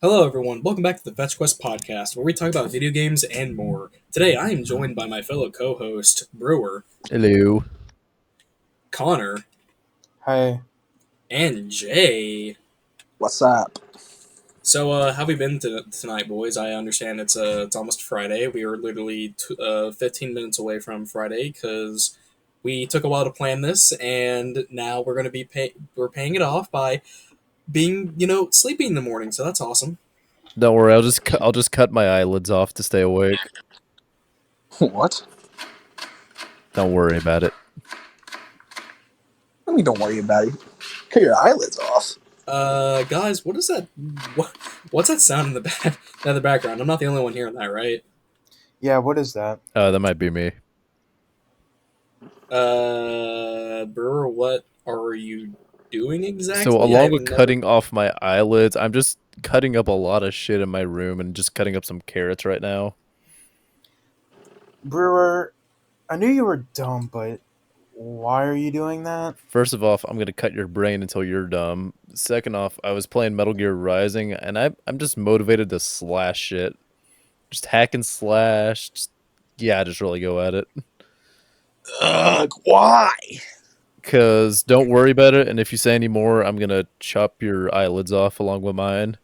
Hello, everyone. Welcome back to the Fetch Quest podcast, where we talk about video games and more. Today, I am joined by my fellow co-host Brewer, Hello. Connor, Hi. and Jay. What's up? So, how have we been tonight, boys? I understand it's almost Friday. We are literally 15 minutes away from Friday because we took a while to plan this, and now we're going to we're paying it off by being sleepy in the morning. So that's awesome. Don't worry, I'll just cut my eyelids off to stay awake. What? Don't worry about it. I mean, don't worry about it. Cut your eyelids off. Guys, what is that? What's that sound in the background? I'm not the only one hearing that, right? Yeah, what is that? That might be me. Brewer, what are you doing exactly? So along with cutting off my eyelids, I'm just cutting up a lot of shit in my room and just cutting up some carrots right now. Brewer, I knew you were dumb, but why are you doing that? First of all, I'm gonna cut your brain until you're dumb. Second off, I was playing Metal Gear Rising, and I'm just motivated to slash shit. Just hack and slash. Just really go at it. Ugh, why? Because don't worry about it, and if you say any more, I'm going to chop your eyelids off along with mine.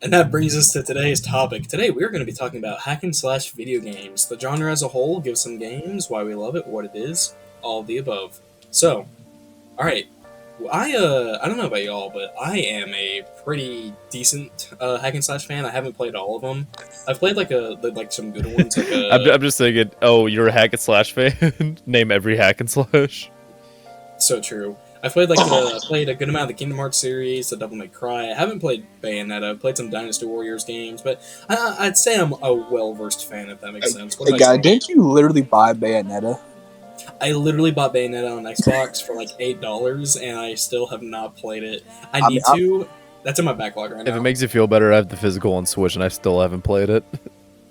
And that brings us to today's topic. Today, we're going to be talking about hack and slash video games. The genre as a whole, give some games, why we love it, what it is, all of the above. So, alright. I don't know about y'all, but I am a pretty decent hack and slash fan. I haven't played all of them. I've played like some good ones. Like I'm just thinking, oh, you're a hack and slash fan? Name every hack and slash. So true. I've played played a good amount of the Kingdom Hearts series, the Devil May Cry. I haven't played Bayonetta. I've played some Dynasty Warriors games, but I'd say I'm a well-versed fan, if that makes sense. Hey, guy, didn't you literally buy Bayonetta? I literally bought Bayonetta on Xbox for like $8, and I still have not played it. I need to. That's in my backlog right now. If it makes you feel better, I have the physical on Switch, and I still haven't played it.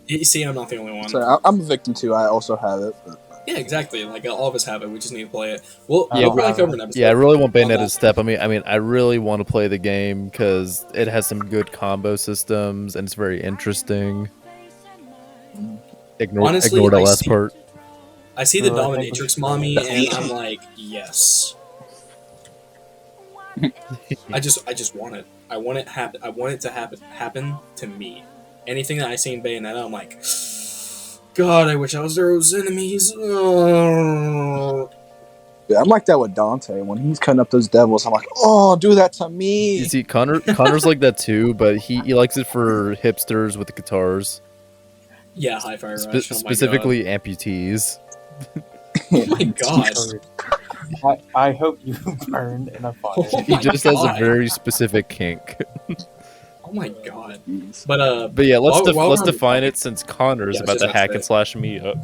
You see, I'm not the only one. So I'm a victim too. I also have it. But... Yeah, exactly. Like all of us have it. We just need to play it. We'll Yeah, probably cover an episode. Yeah, I really want Bayonetta to step. I mean, I really want to play the game because it has some good combo systems and it's very interesting. Honestly, ignore the last part. I see the dominatrix mommy, and I'm like, yes. I just want it. I want it happen. I want it to happen to me. Anything that I see in Bayonetta, I'm like, God, I wish I was those enemies. Oh. Yeah, I'm like that with Dante. When he's cutting up those devils, I'm like, oh, do that to me. You see, Connor's like that too, but he likes it for hipsters with the guitars. Yeah, Hi-Fi Rush. Specifically amputees. Oh my god. I hope you burn in a fire. He just has a very specific kink. Oh my god. But yeah, let's define it since Connor's about to hack and slash me up.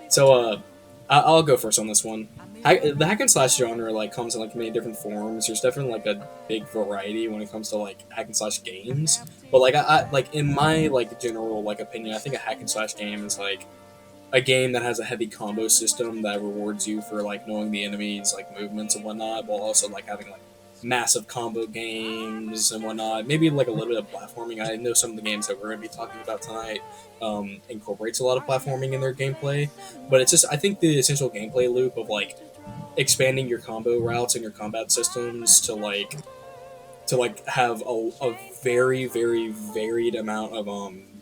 So I'll go first on this one. The hack and slash genre like comes in like many different forms. There's definitely like a big variety when it comes to like hack and slash games. But like I like in my like general like opinion, I think a hack and slash game is like a game that has a heavy combo system that rewards you for like knowing the enemy's like movements and whatnot, while also like having like massive combo games and whatnot. Maybe like a little bit of platforming. I know some of the games that we're going to be talking about tonight incorporates a lot of platforming in their gameplay, but it's just I think the essential gameplay loop of like expanding your combo routes and your combat systems to have a very very varied amount of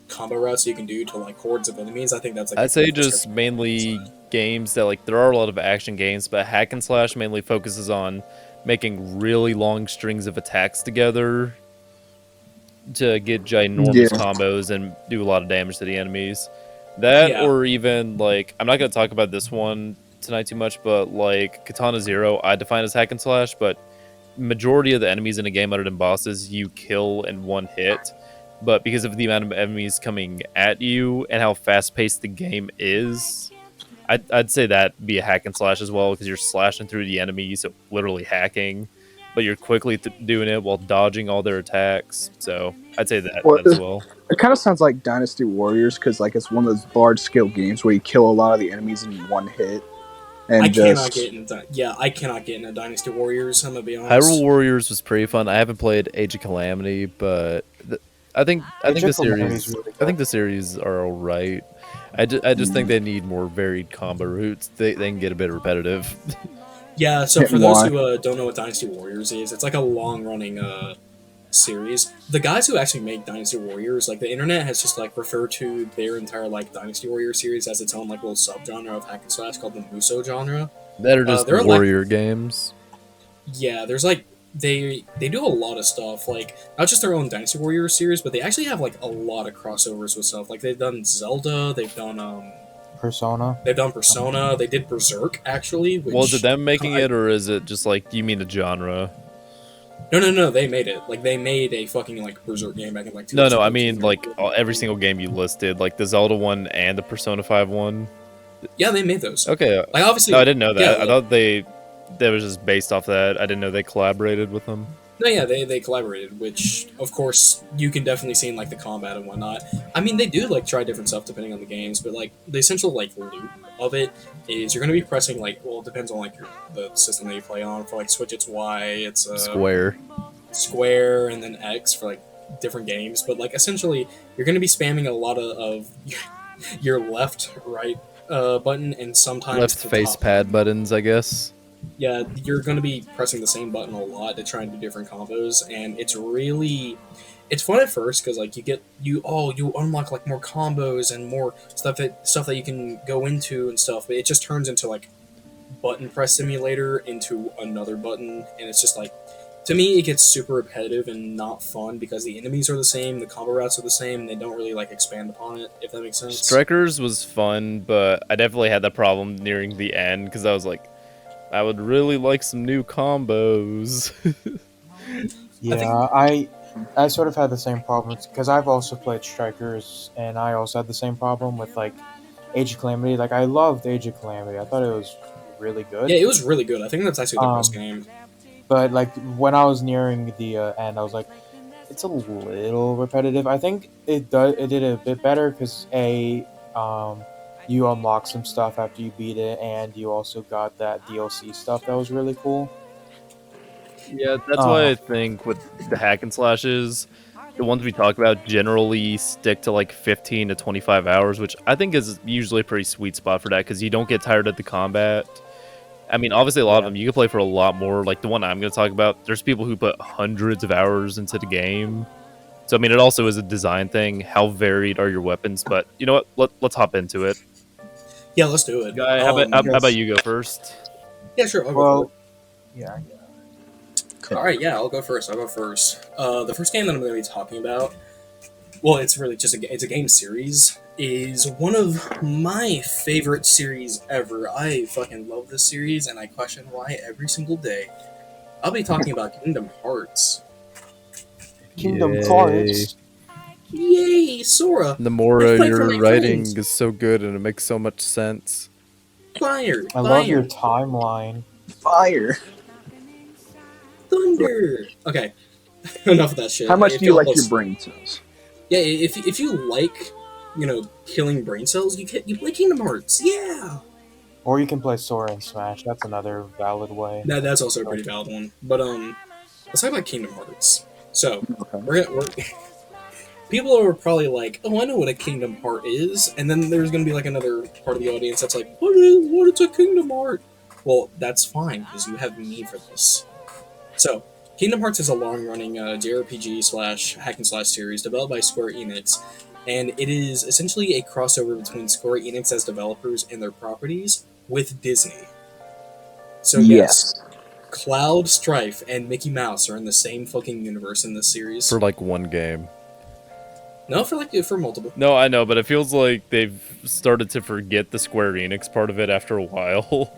combo routes you can do to like hordes of enemies. I think that's like I'd say just mainly games that like there are a lot of action games, but hack and slash mainly focuses on making really long strings of attacks together to get ginormous combos and do a lot of damage to the enemies. Or even like I'm not gonna talk about this one tonight too much, but like Katana Zero, I define as hack and slash, but majority of the enemies in a game other than bosses you kill in one hit. But because of the amount of enemies coming at you and how fast-paced the game is, I'd say that be a hack and slash as well, because you're slashing through the enemies, so literally hacking, but you're quickly doing it while dodging all their attacks. So I'd say that as well. It kind of sounds like Dynasty Warriors, because like it's one of those large-scale games where you kill a lot of the enemies in one hit. and I cannot just get into I cannot get into Dynasty Warriors. I'm gonna be honest. Hyrule Warriors was pretty fun. I haven't played Age of Calamity, but I think Age of the Calamity is series really I think good. the series are all right. I just think they need more varied combo routes. They can get a bit repetitive. Yeah, so for And those why? who don't know what Dynasty Warriors is, it's like a long running series. The guys who actually make Dynasty Warriors, like the internet has just like referred to their entire like Dynasty Warrior series as its own like little subgenre of hack and slash called the Muso genre. That are just They're like warrior games. yeah, there's like they do a lot of stuff like not just their own Dynasty Warriors series, but they actually have like a lot of crossovers with stuff. Like they've done Zelda, Persona. they've done Persona, they did Berserk actually, which Well, is it them making I- it, or is it just like you mean the genre? No, they made it. Like they made a fucking like Berserk game back in like No, I 2014. mean like every single game you listed, like the Zelda one and the Persona 5 one. Yeah, they made those. Okay, Like obviously, no, I didn't know that. Yeah, I thought that was just based off that. I didn't know they collaborated with them. no, yeah, they collaborated, which of course you can definitely see in like the combat and whatnot. I mean, they do like try different stuff depending on the games, but like the essential like loop of it is you're gonna be pressing like well, it depends on like the system that you play on. For like Switch, it's Y, it's Square, and then X for like different games. But like essentially, you're gonna be spamming a lot of your left, right button, and sometimes Left the face top. pad buttons, I guess. Yeah, you're going to be pressing the same button a lot to try and do different combos, and it's fun at first because like you unlock like more combos and more stuff that you can go into and stuff, but it just turns into like button press simulator into another button, and it's just like to me it gets super repetitive and not fun because the enemies are the same, the combo routes are the same, and they don't really like expand upon it, if that makes sense. Strikers was fun, but I definitely had that problem nearing the end because I was like, I would really like some new combos. Yeah, I sort of had the same problems because I've also played Strikers, and I also had the same problem with like Age of Calamity. Like I loved Age of Calamity. I thought it was really good. Yeah, it was really good. I think that's actually the best Um, game. But like when I was nearing the end, I was like, it's a little repetitive. I think it did a bit better because you unlock some stuff after you beat it, and you also got that DLC stuff that was really cool. Yeah, that's why I think with the hack and slashes, the ones we talk about generally stick to like 15 to 25 hours, which I think is usually a pretty sweet spot for that because you don't get tired of the combat. I mean, obviously, a lot of them you can play for a lot more. Like the one I'm going to talk about, there's people who put hundreds of hours into the game. So, I mean, it also is a design thing. How varied are your weapons? But you know what? Let's hop into it. Yeah, let's do it. Guy, how about you go first? Yeah, sure. I'll go Well, first. yeah. All right, yeah, I'll go first. The first game that I'm going to be talking about, well, it's really just it's a game series, is one of my favorite series ever. I fucking love this series, and I question why every single day. I'll be talking about Kingdom Hearts. Kingdom Yay. Hearts. Yay, Sora! Namora, Let's play for your my writing friends. is so good and it makes so much sense. Fire! I love your timeline. Fire. Thunder! Okay, enough of that shit. How much If do you y'all like play- your brain cells? Yeah, if you like, killing brain cells, you play Kingdom Hearts. Yeah! Or you can play Sora and Smash. That's another valid way. That's also a pretty valid one. But let's talk about Kingdom Hearts. So Okay. we're people are probably like, oh, I know what a Kingdom Heart is, and then there's gonna be like another part of the audience that's like, what is a Kingdom Heart? Well, that's fine because you have me for this. So Kingdom Hearts is a long-running JRPG slash hack and slash series developed by Square Enix, and it is essentially a crossover between Square Enix as developers and their properties with Disney. So yes, Cloud, Strife, and Mickey Mouse are in the same fucking universe in this series. For like one game. No, for multiple. No, I know, but it feels like they've started to forget the Square Enix part of it after a while.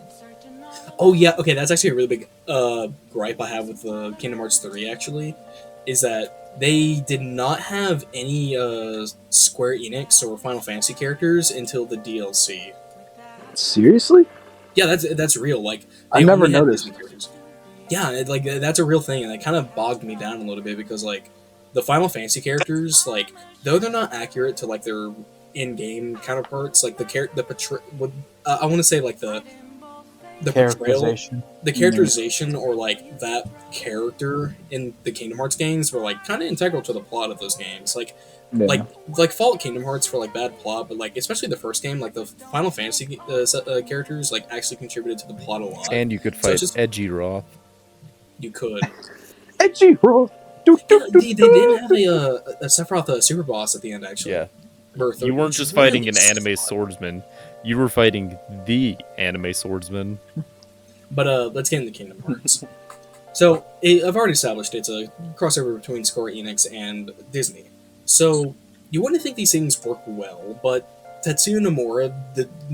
Oh yeah, okay, that's actually a really big gripe I have with Kingdom Hearts 3, actually, is that they did not have any Square Enix or Final Fantasy characters until the DLC. Seriously? Yeah, that's real. Like I they never only had noticed. Disney characters. Yeah, that's a real thing, and it kind of bogged me down a little bit because like the Final Fantasy characters, like though they're not accurate to like their in-game counterparts, like I want to say like the portrayal, characterization. the characterization, or like that character in the Kingdom Hearts games were like kind of integral to the plot of those games. Yeah. Like fault Kingdom Hearts for like bad plot, but like especially the first game, like the Final Fantasy characters like actually contributed to the plot a lot. And you could So fight it's just- Edgy Roth. You could. Edgy, bro. They did have a Sephiroth super boss at the end actually. Yeah. Birth, You weren't which just is fighting really an anime swordsman. You were fighting the anime swordsman. But let's get into Kingdom Hearts. So I've already established it's a crossover between Square Enix and Disney. So you wouldn't think these things work well, but Tetsuya Nomura,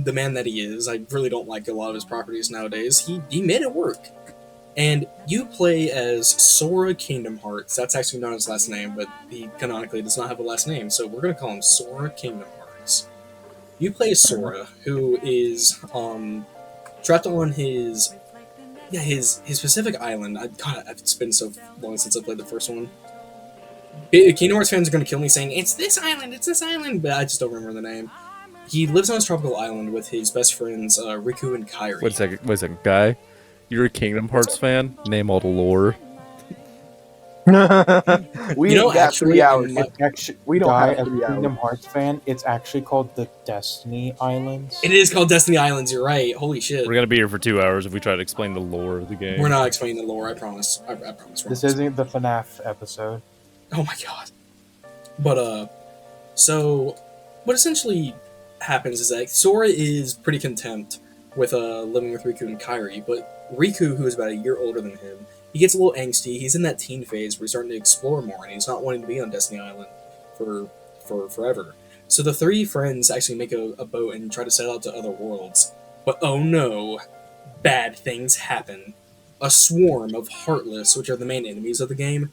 the man that he is, I really don't like a lot of his properties nowadays. He made it work. And you play as Sora Kingdom Hearts. That's actually not his last name, but he canonically does not have a last name, so we're gonna call him Sora Kingdom Hearts. You play as Sora, who is trapped on his specific island. It's been so long since I played the first one. Kingdom Hearts fans are going to kill me saying, it's this island, but I just don't remember the name. He lives on his tropical island with his best friends, Riku and Kairi. Wait a second, guy. You're a Kingdom Hearts fan? Name all the lore. We You know, ain't got actually, 3 hours. It's actually, We don't Guy, have as a 3 hours. Kingdom Hearts fan, it's actually called the Destiny Islands. It is called Destiny Islands, you're right. Holy shit. We're gonna be here for 2 hours if we try to explain the lore of the game. We're not explaining the lore, I promise. I promise. This isn't the FNAF episode. Oh my god. But, so, what essentially happens is that Sora is pretty content with, living with Riku and Kairi, but Riku, who is about a year older than him, he gets a little angsty. He's in that teen phase where he's starting to explore more, and he's not wanting to be on Destiny Island for forever. So the three friends actually make a boat and try to sail out to other worlds. But oh no, bad things happen. A swarm of Heartless, which are the main enemies of the game,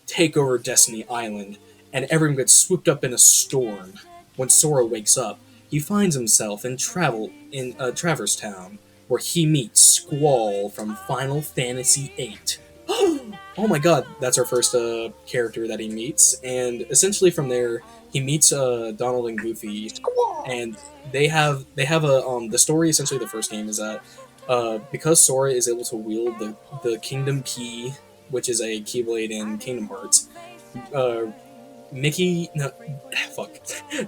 take over Destiny Island, and everyone gets swooped up in a storm. When Sora wakes up, he finds himself in Traverse Town, where he meets Squall from Final Fantasy VIII. Oh my god, that's our first character that he meets, and essentially from there he meets Donald and Goofy, and they have a the story essentially of the first game is that because Sora is able to wield the Kingdom Key, which is a Keyblade in Kingdom Hearts,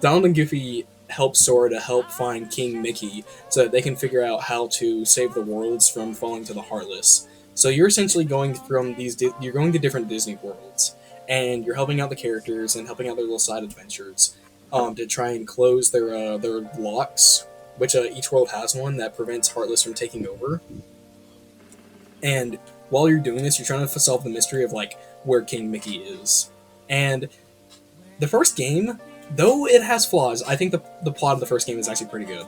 Donald and Goofy help Sora to help find King Mickey so that they can figure out how to save the worlds from falling to the Heartless. So you're essentially going you're going to different Disney worlds, and you're helping out the characters and helping out their little side adventures to try and close their locks, which each world has one that prevents Heartless from taking over. And while you're doing this, you're trying to solve the mystery of like where King Mickey is. And the first game, though it has flaws, I think the plot of the first game is actually pretty good.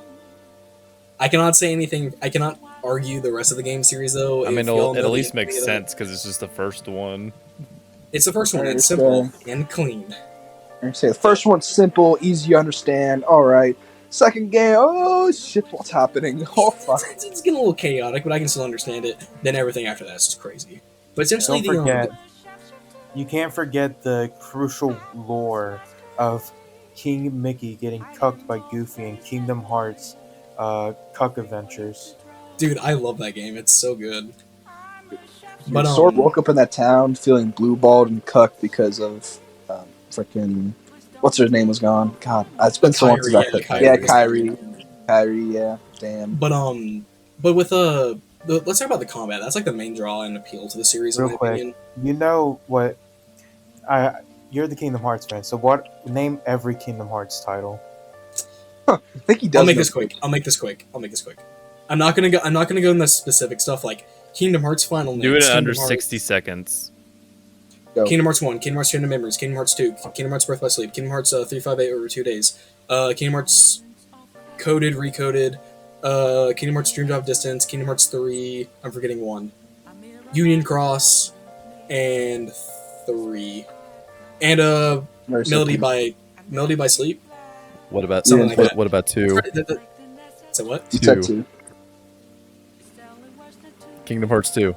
I cannot say anything. I cannot argue the rest of the game series, though. I mean, If y'all it know at the least makes anime, sense because it's just the first one. It's the first one. I It's understand. simple and clean. I say the first one's simple, easy to understand. All right. Second game, oh shit, what's happening? Oh fuck. It's getting a little chaotic, but I can still understand it. Then everything after that is just crazy. But essentially, Don't forget, you can't forget the crucial lore of King Mickey getting cucked by Goofy in Kingdom Hearts Cuck Adventures. dude, I love that game. It's so good. But Sora woke up in that town feeling blue-balled and cucked because of freaking what's her name was gone. God, it's been so long since I played. Yeah, Kyrie. Yeah, damn. But with let's talk about the combat. That's like the main draw and appeal to the series, in Real my quick. opinion. You know what? You're the Kingdom Hearts fan, so name every Kingdom Hearts title. I think he does. I'll make know- this quick. I'm not gonna go into specific stuff like Kingdom Hearts Final Names. Do it in Kingdom under Hearts, 60 seconds. Go. Kingdom Hearts 1, Kingdom Hearts Chain of Memories, Kingdom Hearts 2, Kingdom Hearts Birth by Sleep, Kingdom Hearts 358 over 2 days, Kingdom Hearts Coded, Recoded, Kingdom Hearts Dream Drop Distance, Kingdom Hearts 3, I'm forgetting one, Union Cross, and 3, and Very Melody simple. by Sleep. What about Something like that. what about 2? So what? He said 2. two. Kingdom Hearts 2.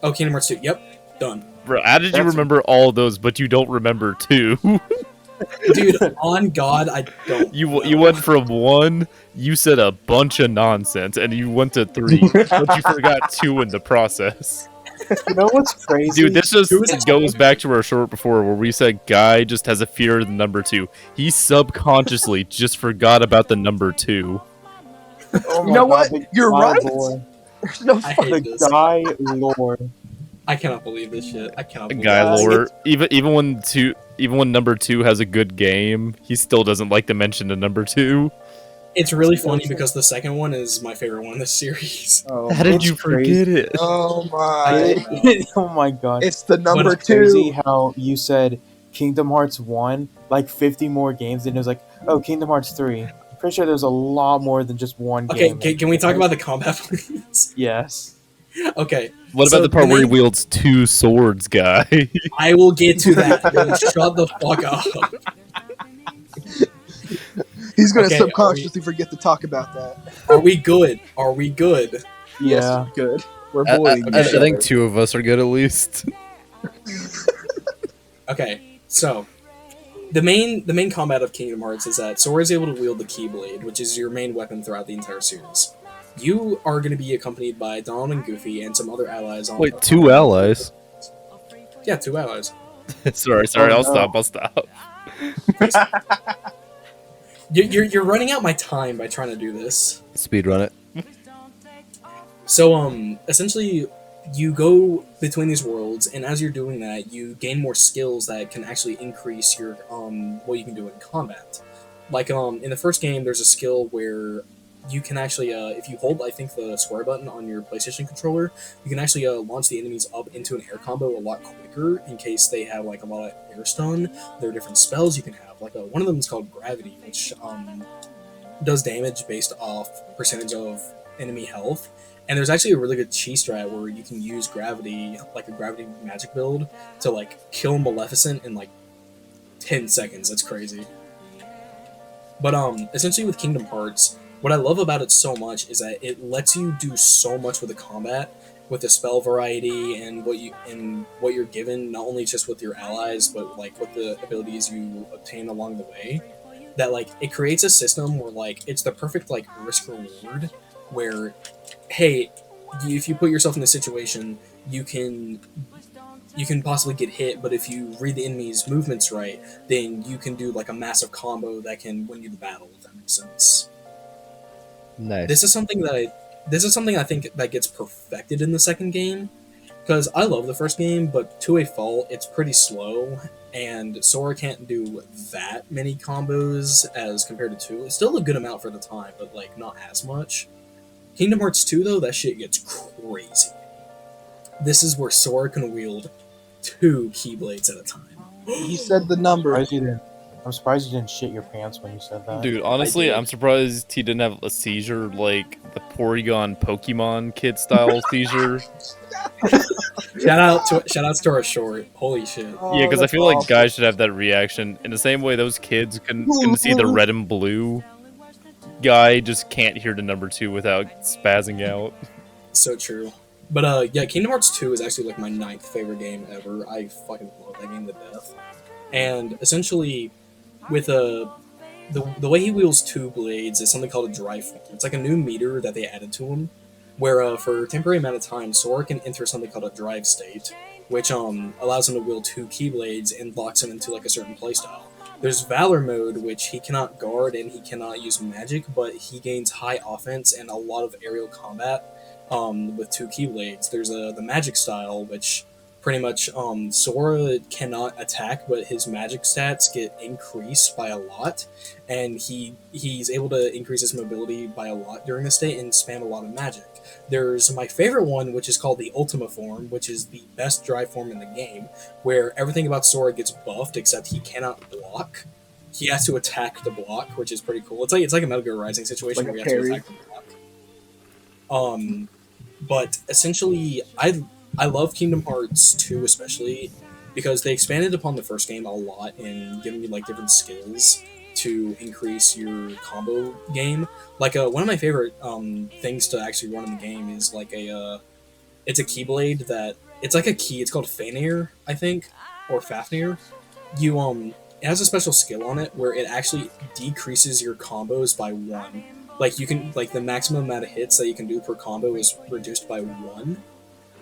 Oh, Kingdom Hearts 2. Yep, done. Bro, how did you That's- remember all of those, but you don't remember 2? Dude, on God, I don't. You know. you went from 1, you said a bunch of nonsense, and you went to 3, but you forgot 2 in the process. You know what's crazy? Dude, this just Who is- goes back to our short before where we said Guy just has a fear of the number 2. He subconsciously just forgot about the number 2. Oh my You know God, what? the You're guy right. lore. There's no I hate The this. guy lore. I cannot believe this shit. I cannot believe Guy this. lore. Even when number 2 has a good game, he still doesn't like to mention the number 2. It's really funny because the second one is my favorite one in this series. Oh, How did It's you crazy. forget it? oh I my! don't know. Oh my God. It's the number But it's Crazy 2. how you said Kingdom Hearts 1, like 50 more games, and it was like, oh, Kingdom Hearts 3. I'm pretty sure there's a lot more than just one Okay, game. can we talk about the combat, please? Yes. Okay, What So about the part where he main- wields 2 swords, Guy? I will get to that. Shut the fuck up. He's gonna Okay, subconsciously forget to talk about that. Are we good? Are we good? Yeah. Yes, good. We're I bullying each think other. 2 of us are good at least. Okay, so the main combat of Kingdom Hearts is that Sora is able to wield the Keyblade, which is your main weapon throughout the entire series. You are going to be accompanied by Donald and Goofy and some other allies. Wait, 2 allies? Yeah, 2 allies. sorry, Oh, I'll no. stop. You're running out my time by trying to do this. Speedrun it. So, essentially, you go between these worlds, and as you're doing that, you gain more skills that can actually increase your, what you can do in combat. Like, in the first game, there's a skill where you can actually, if you hold, I think, the square button on your PlayStation controller, you can actually, launch the enemies up into an air combo a lot quicker in case they have, like, a lot of air stun. There are different spells you can have. Like, one of them is called Gravity, which, does damage based off percentage of enemy health. And there's actually a really good chi strat where you can use gravity, like a gravity magic build, to like kill Maleficent in like 10 seconds. That's crazy. But essentially with Kingdom Hearts, what I love about it so much is that it lets you do so much with the combat, with the spell variety and what you're given, not only just with your allies, but like with the abilities you obtain along the way. That like it creates a system where like it's the perfect like risk reward where, hey, if you put yourself in this situation, you can possibly get hit, but if you read the enemy's movements right, then you can do like a massive combo that can win you the battle. If that makes sense. Nice. This is something I think that gets perfected in the second game, because I love the first game, but to a fault, it's pretty slow, and Sora can't do that many combos as compared to 2. It's still a good amount for the time, but like not as much. Kingdom Hearts 2 though, that shit gets crazy. This is where Sora can wield 2 Keyblades at a time. He said the number. I'm surprised you didn't shit your pants when you said that. Dude, I honestly, did. I'm surprised he didn't have a seizure like the Porygon Pokemon kid style seizure. Shoutouts to our short. Holy shit. Yeah, because I feel like guys should have that reaction. In the same way those kids couldn't see the red and blue, Guy just can't hear the number 2 without spazzing out. So true. But yeah, Kingdom Hearts 2 is actually like my 9th favorite game ever. I fucking love that game to death. And essentially, with the way he wields 2 blades is something called a drive form. It's like a new meter that they added to him, where for a temporary amount of time, Sora can enter something called a drive state, which allows him to wield 2 Keyblades and locks him into like a certain playstyle. There's Valor mode, which he cannot guard and he cannot use magic, but he gains high offense and a lot of aerial combat with 2 Keyblades. There's the magic style, which pretty much Sora cannot attack, but his magic stats get increased by a lot, and he's able to increase his mobility by a lot during this state and spam a lot of magic. There's my favorite one, which is called the Ultima form, which is the best drive form in the game, where everything about Sora gets buffed except he cannot block. He has to attack the block, which is pretty cool. It's like a Metal Gear Rising situation Like where a you have to parry. attack the block. But essentially, I love Kingdom Hearts 2 especially because they expanded upon the first game a lot in giving you like different skills to increase your combo game. Like one of my favorite things to actually run in the game is like it's a Keyblade that it's like a key. It's called Fafnir, I think, or Fafnir. You it has a special skill on it where it actually decreases your combos by 1. Like you can like the maximum amount of hits that you can do per combo is reduced by 1.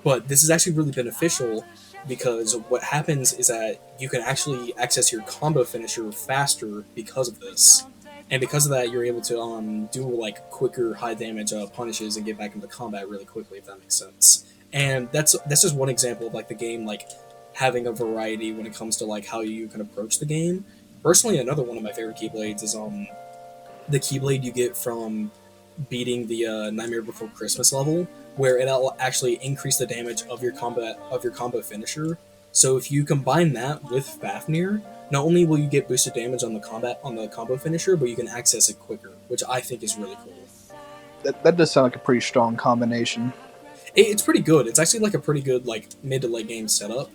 But this is actually really beneficial because what happens is that you can actually access your combo finisher faster because of this. And because of that, you're able to do like quicker high damage punishes and get back into combat really quickly, if that makes sense. And that's just one example of like the game like having a variety when it comes to like how you can approach the game. Personally, another one of my favorite Keyblades is the Keyblade you get from beating the Nightmare Before Christmas level, where it'll actually increase the damage of your combo finisher. So if you combine that with Fafnir, not only will you get boosted damage on the combo finisher, but you can access it quicker, which I think is really cool. That does sound like a pretty strong combination. It's pretty good. It's actually like a pretty good like mid to late game setup.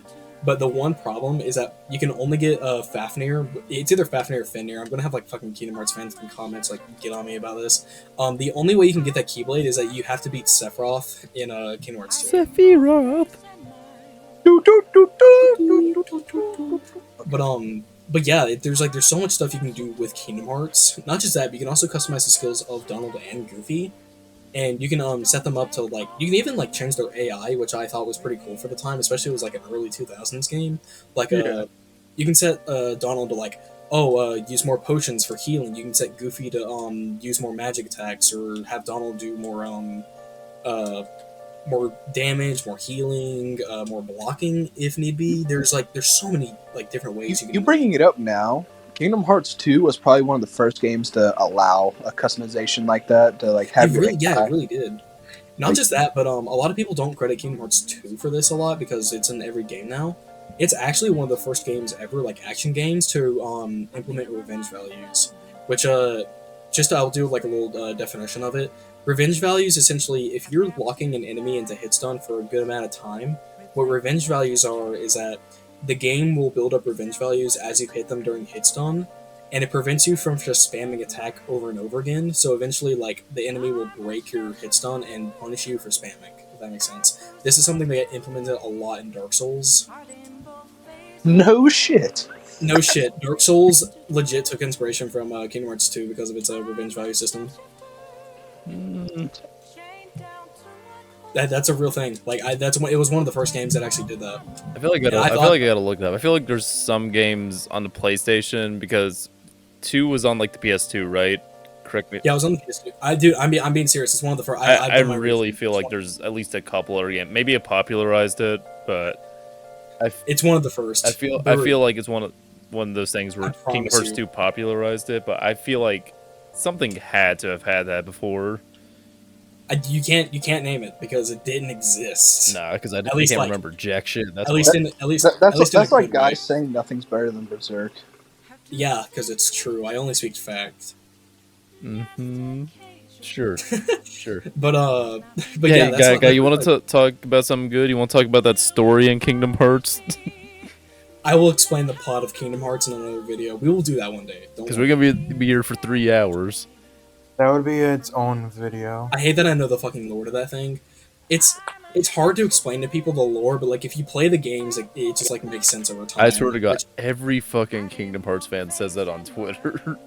But the one problem is that you can only get Fafnir. It's either Fafnir or Fenrir. I'm gonna have like fucking Kingdom Hearts fans in comments like get on me about this. The only way you can get that Keyblade is that you have to beat Sephiroth in Kingdom Hearts 2. Sephiroth. But yeah, there's so much stuff you can do with Kingdom Hearts. Not just that, but you can also customize the skills of Donald and Goofy. And you can set them up to like you can even like change their AI, which I thought was pretty cool for the time, especially it was like an early 2000s game. Like you can set Donald to like use more potions for healing. You can set Goofy to use more magic attacks, or have Donald do more damage, more healing, more blocking if need be. There's so many like different ways you can. You bringing it up now. Kingdom Hearts 2 was probably one of the first games to allow a customization like that to like have it really did. Not just that, but a lot of people don't credit Kingdom Hearts 2 for this a lot because it's in every game now. It's actually one of the first games ever, like action games, to implement revenge values. Which I'll do like a little definition of it. Revenge values essentially, if you're locking an enemy into hit stun for a good amount of time, what revenge values are is that the game will build up revenge values as you hit them during hit stun, and it prevents you from just spamming attack over and over again. So eventually, like the enemy will break your hit stun and punish you for spamming. If that makes sense. This is something they implemented a lot in Dark Souls. No shit. No shit. Dark Souls legit took inspiration from Kingdom Hearts 2 because of its revenge value system. That's a real thing. Like it was one of the first games that actually did that. I feel like I gotta look it up. I feel like there's some games on the PlayStation because 2 was on like the PS2, right? Correct me. Yeah, I was on the PS2. I'm being serious. It's one of the first. I really feel like there's at least a couple other games. Maybe it popularized it, but it's one of the first. I feel like it's one of those things where Kingdom Hearts 2 popularized it, but I feel like something had to have had that before. You can't name it because it didn't exist. Nah, because I can't remember jack shit. That's like guys saying nothing's better than Berserk. Yeah, because it's true. I only speak fact. Mm-hmm. Sure. But yeah, guy, you want to talk about something good? You want to talk about that story in Kingdom Hearts? I will explain the plot of Kingdom Hearts in another video. We will do that one day. Because we're gonna be here for 3 hours. That would be its own video. I hate that I know the fucking lore to that thing. It's hard to explain to people the lore, but like if you play the games, it just like makes sense over time. I swear to God, every fucking Kingdom Hearts fan says that on Twitter.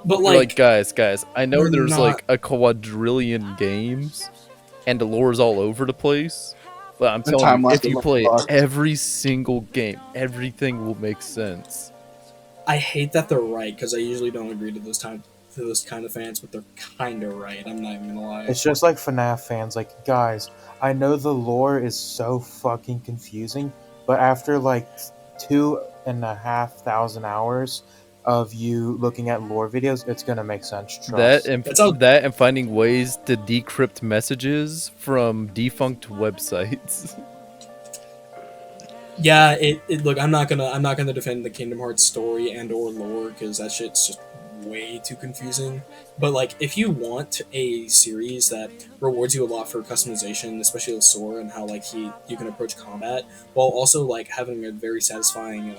But like guys, I know there's like a quadrillion games, and the lore is all over the place. But I'm telling you, if you play every single game, everything will make sense. I hate that they're right because I usually don't agree to those kind of fans, but they're kind of right. I'm not even gonna lie. It's just like FNAF fans. Like, guys, I know the lore is so fucking confusing, but after like 2,500 hours of you looking at lore videos, it's gonna make sense. Trust. That and finding ways to decrypt messages from defunct websites. Yeah, look, I'm not gonna defend the Kingdom Hearts story and or lore because that shit's just way too confusing. But like, if you want a series that rewards you a lot for customization, especially with Sora and how like you can approach combat while also like having a very satisfying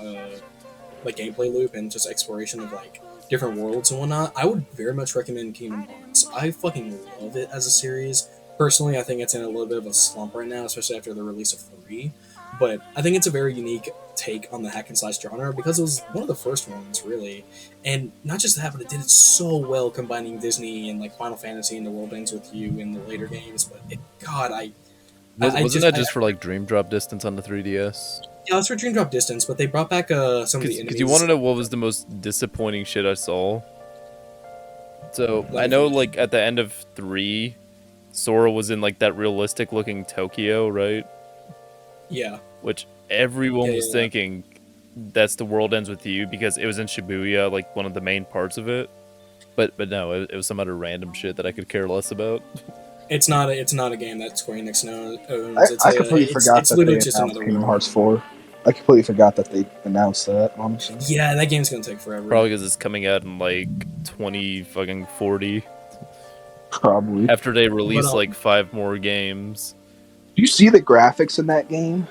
like gameplay loop and just exploration of like different worlds and whatnot, I would very much recommend Kingdom Hearts. I fucking love it as a series. Personally, I think it's in a little bit of a slump right now, especially after the release of 3. But I think it's a very unique take on the hack and slash genre because it was one of the first ones, really. And not just that, but it did it so well, combining Disney and like Final Fantasy and The World Ends with You in the later games. But Wasn't that just for like Dream Drop Distance on the 3DS? Yeah, that's for Dream Drop Distance, but they brought back some of the enemies. Because you want to know what was the most disappointing shit I saw? So, I know, like, at the end of 3, Sora was in, like, that realistic-looking Tokyo, right? Yeah. Which everyone was thinking that's The World Ends With You because it was in Shibuya, like, one of the main parts of it. But no, it was some other random shit that I could care less about. It's not a game that Square Enix owns. I completely forgot that they announced Kingdom Hearts 4. I completely forgot that they announced that, honestly. Yeah, that game's gonna take forever. Probably because it's coming out in like 2040. Probably. After they release like 5 more games. Do you see the graphics in that game?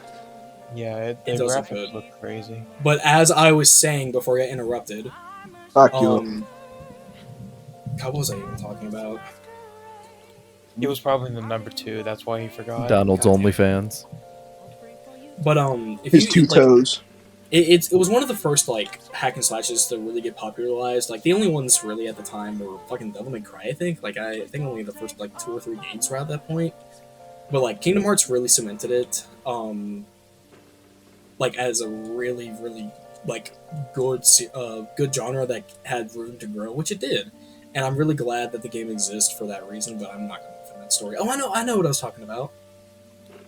Yeah, the graphics look crazy. But as I was saying before I got interrupted, fuck you. what was I even talking about? It was probably the number 2. That's why he forgot. Donald's OnlyFans. But if his two toes. It was one of the first like hack and slashes to really get popularized. Like the only ones really at the time were fucking Devil May Cry. I think only the first like 2 or 3 games were at that point. But like Kingdom Hearts really cemented it, like as a really really like good genre that had room to grow, which it did. And I'm really glad that the game exists for that reason. But I'm not going to defend that story. Oh, I know what I was talking about.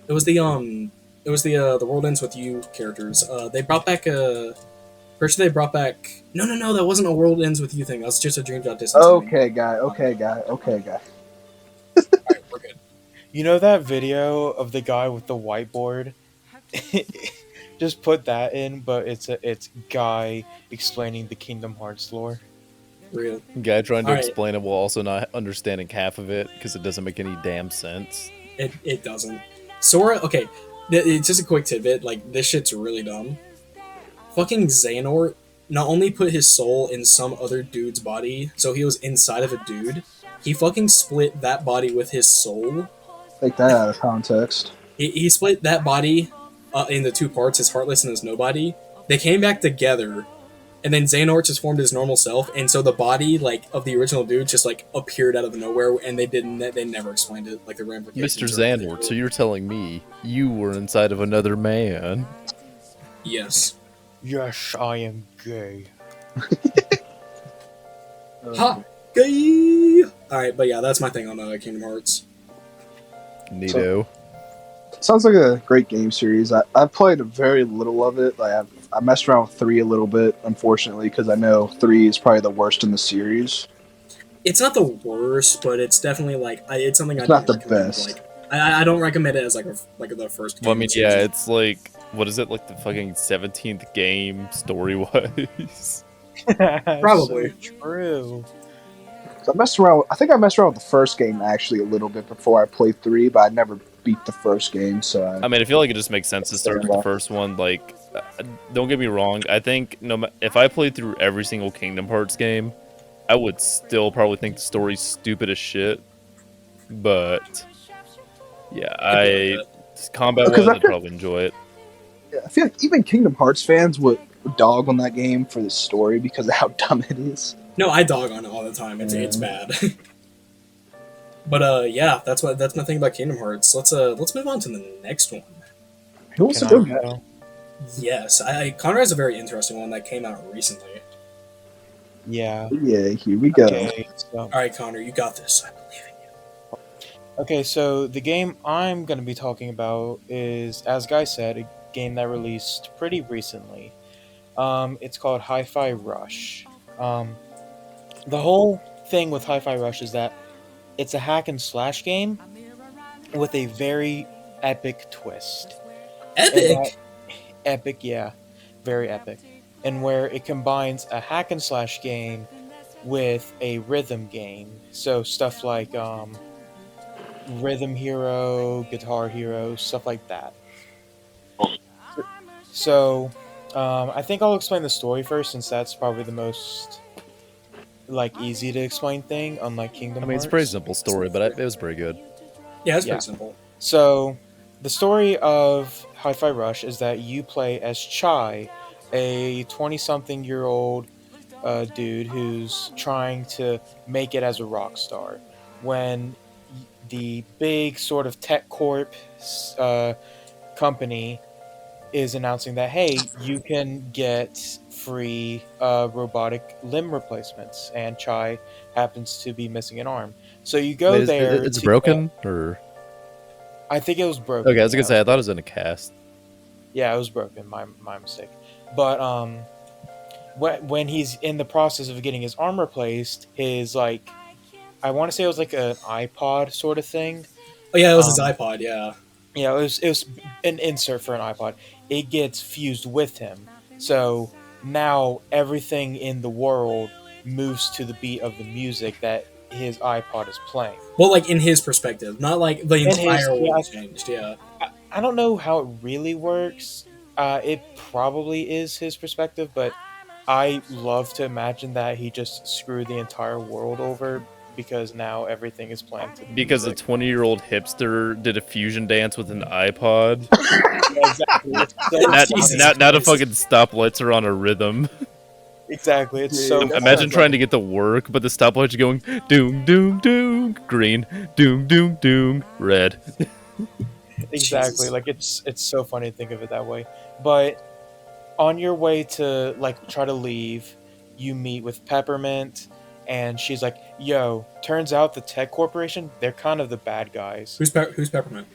It was the The World Ends With You characters. They brought back first they brought back. No, that wasn't a World Ends With You thing. That was just a Dream Drop Distance. Okay, guy. Alright, we're good. You know that video of the guy with the whiteboard? Just put that in, but it's Guy explaining the Kingdom Hearts lore. Real. Guy trying to explain it while also not understanding half of it because it doesn't make any damn sense. It doesn't. Sora, okay, it's just a quick tidbit, like, this shit's really dumb. Fucking Xehanort not only put his soul in some other dude's body, so he was inside of a dude, he fucking split that body with his soul. Take that out of context. He split that body into 2 parts, his Heartless and his Nobody. They came back together, and then Xehanort just formed his normal self, and so the body, like, of the original dude just, like, appeared out of nowhere, and they never explained it, like, the ramifications. Mr. Xehanort, so you're telling me you were inside of another man? Yes. Yes, I am gay. Ha! Gay! Alright, but yeah, that's my thing on Kingdom Hearts. Neato. Sounds like a great game series. I've played very little of it. Like I messed around with 3 a little bit, unfortunately, because I know 3 is probably the worst in the series. It's not the worst, but it's definitely like it's something it's not the best. Like I don't recommend it as like the first. Well, I mean, yeah, it's like what is it like the fucking 17th game story wise? Probably so true. So I think I messed around with the first game actually a little bit before I played 3, but I never beat the first game. So I mean, I feel like it just makes sense to start with the first one. Like, don't get me wrong. I think if I played through every single Kingdom Hearts game, I would still probably think the story's stupid as shit. But yeah, combat-wise, I'd probably enjoy it. Yeah, I feel like even Kingdom Hearts fans would dog on that game for the story because of how dumb it is. No, I dog on it all the time. It's bad. But yeah, that's my thing about Kingdom Hearts. Let's move on to the next one. Who wants to go now? Yes, Conrad has a very interesting one that came out recently. Yeah. Yeah, here we go. Okay, so. Alright, Connor, you got this. I believe in you. Okay, so the game I'm going to be talking about is, as Guy said, a game that released pretty recently. It's called Hi-Fi Rush. The whole thing with Hi-Fi Rush is that it's a hack and slash game with a very epic twist. Epic? Epic, yeah. Very epic. And where it combines a hack and slash game with a rhythm game. So stuff like Rhythm Hero, Guitar Hero, stuff like that. So, I think I'll explain the story first, since that's probably the most easy to explain thing, unlike Kingdom Hearts. I mean, it's a pretty simple story, but it was pretty good. Yeah, it's pretty simple. So, The story of Hi-Fi Rush is that you play as Chai, a 20-something-year-old dude who's trying to make it as a rock star. When the big sort of tech corp uh, company is announcing that, hey, you can get free robotic limb replacements, and Chai happens to be missing an arm. So you go Wait, there it's to get, broken or? I think it was broken. Okay, I was gonna Yeah, say I thought it was in a cast. yeah, it was broken. My mistake. But when he's in the process of getting his arm replaced, his like, I want to say it was like an iPod sort of thing. Oh yeah, it was his Um, iPod. Yeah. yeah, it was an insert for an iPod. It gets fused with him, so now everything in the world moves to the beat of the music that his iPod is playing. Well, like in his perspective, not like the And his, entire yeah, world changed. Yeah. I don't know how it really works. It probably is his perspective, but I love to imagine that he just screwed the entire world over because now everything is playing to the Because a music. 20-year-old hipster did a fusion dance with an iPod. Yeah, exactly. It's so Now, Jesus now, now the Christ. fucking stoplights are on a rhythm. exactly. It's Dude, so that Imagine sounds trying like- to get to work, but the stoplights are going doom, doom, doom, green, doom, doom, doom, red. exactly Jesus. like it's so funny to think of it that way. But on your way to like try to leave, you meet with Peppermint, and she's like, "Yo, turns out the Tech Corporation, they're kind of the bad guys." Who's Peppermint?